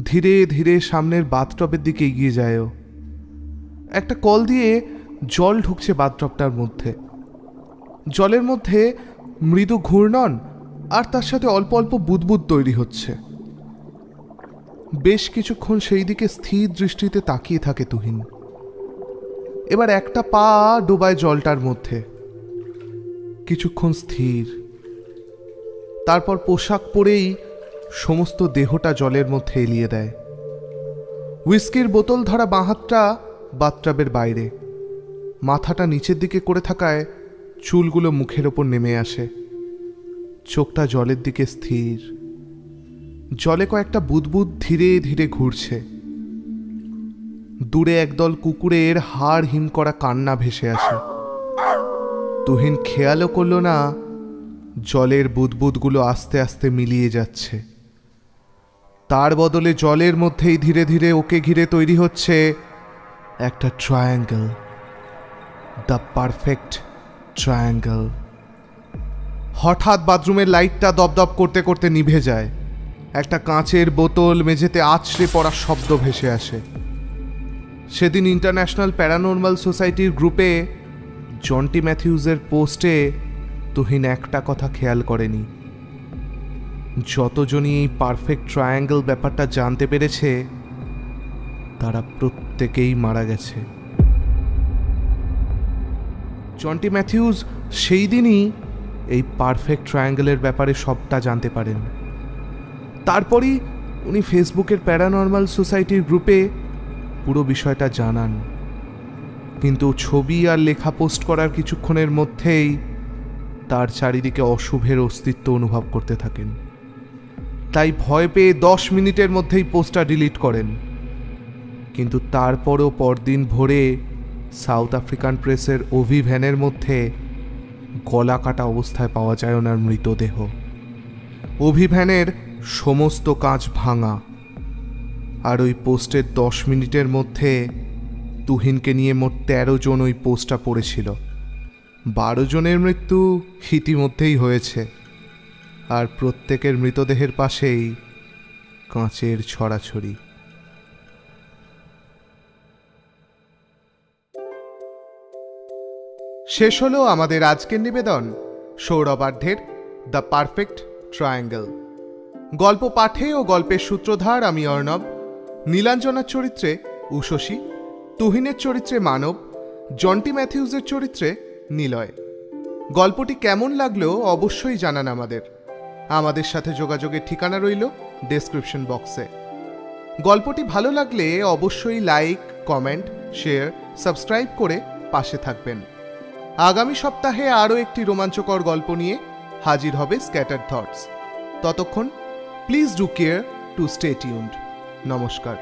ধীরে ধীরে সামনের বাথটবের দিকে এগিয়ে যায় ও। একটা কল দিয়ে জল ঢুকছে বাথটবটার মধ্যে। জলের মধ্যে মৃদু ঘূর্ণন আর তার সাথে অল্প অল্প বুদবুদ তৈরি হচ্ছে। বেশ কিছুক্ষণ সেই দিকে স্থির দৃষ্টিতে তাকিয়ে থাকে তুহিন। এবার একটা পা ডোবায় জলটার মধ্যে। কিছুক্ষণ স্থির। তারপর পোশাক পরেই সমস্ত দেহটা জলের মধ্যে এলিয়ে দেয়। হুইস্কির বোতল ধরা বাঁ হাতটা বাথটাবের বাইরে। মাথাটা নিচের দিকে করে থাকায় চুলগুলো মুখের ওপর নেমে আসে। চোখটা জলের দিকে স্থির। জলে কয়েকটা বুদবুদ ধীরে ধীরে ঘুরছে। দূরে একদল কুকুরের হাড় হিম করা কান্না ভেসে আসে। তুহিন খেয়ালও করল না জলের বুদবুদগুলো আস্তে আস্তে মিলিয়ে যাচ্ছে। তার বদলে জলের মধ্যেই ধীরে ধীরে ওকে ঘিরে তৈরি হচ্ছে একটা ট্রায়াঙ্গেল, দ্য পারফেক্ট ট্রায়াঙ্গেল। হঠাৎ বাথরুমের লাইটটা দপদপ করতে করতে নিভে যায়। একটা কাঁচের বোতল মেঝেতে আছড়ে পড়ার শব্দ ভেসে আসে। সেদিন ইন্টারন্যাশনাল প্যারানর্মাল সোসাইটির গ্রুপে জন্টি ম্যাথিউজের পোস্টে তুহিন একটা কথা খেয়াল করেনি। যতজনই এই পারফেক্ট ট্রায়াঙ্গেল ব্যাপারটা জানতে পেরেছে তারা প্রত্যেকেই মারা গেছে। জন্টি ম্যাথিউজ সেই দিনই এই পারফেক্ট ট্রায়াঙ্গেলের ব্যাপারে সবটা জানতে পারেন। তারপরই উনি ফেসবুকের প্যারানর্মাল সোসাইটির গ্রুপে পুরো বিষয়টা জানান, কিন্তু ছবি আর লেখা পোস্ট করার কিছুক্ষণের মধ্যেই তার চারিদিকে অশুভের অস্তিত্ব অনুভব করতে থাকেন। তাই ভয় পেয়ে 10 মিনিটের মধ্যেই পোস্টটা ডিলিট করেন। কিন্তু তারপরও পরদিন ভোরে সাউথ আফ্রিকান প্রেসের অভিভ্যানের মধ্যে গলা কাটা অবস্থায় পাওয়া যায় ওনার মৃতদেহ। অভিভ্যানের সমস্ত কাঁচ ভাঙা, আর ওই পোস্টের 10 মিনিটের মধ্যে তুহিনকে নিয়ে মোট 13 জন ওই পোস্টটা পড়েছিল। 12 জনের মৃত্যু ইতিমধ্যেই হয়েছে, আর প্রত্যেকের মৃতদেহের পাশেই কাঁচের ছড়াছড়ি। শেষ হলো আমাদের আজকের নিবেদন সৌরবার্ধের দ্য পারফেক্ট ট্রায়াঙ্গেল। গল্প পাঠে ও গল্পের সূত্রধার আমি অর্ণব, নীলাঞ্জনার চরিত্রে উষসী, তুহিনের চরিত্রে মানব, জন্টি ম্যাথিউসের চরিত্রে নিলয়। গল্পটি কেমন লাগলো অবশ্যই জানান আমাদের সাথে যোগাযোগের ঠিকানা রইল ডেসক্রিপশন বক্সে। গল্পটি ভালো লাগলে অবশ্যই লাইক, কমেন্ট, শেয়ার, সাবস্ক্রাইব করে পাশে থাকবেন। আগামী সপ্তাহে আরও একটি রোমাঞ্চকর গল্প নিয়ে হাজির হবে স্ক্যাটার্ড থটস। ততক্ষণ please do care to stay tuned. নমস্কার।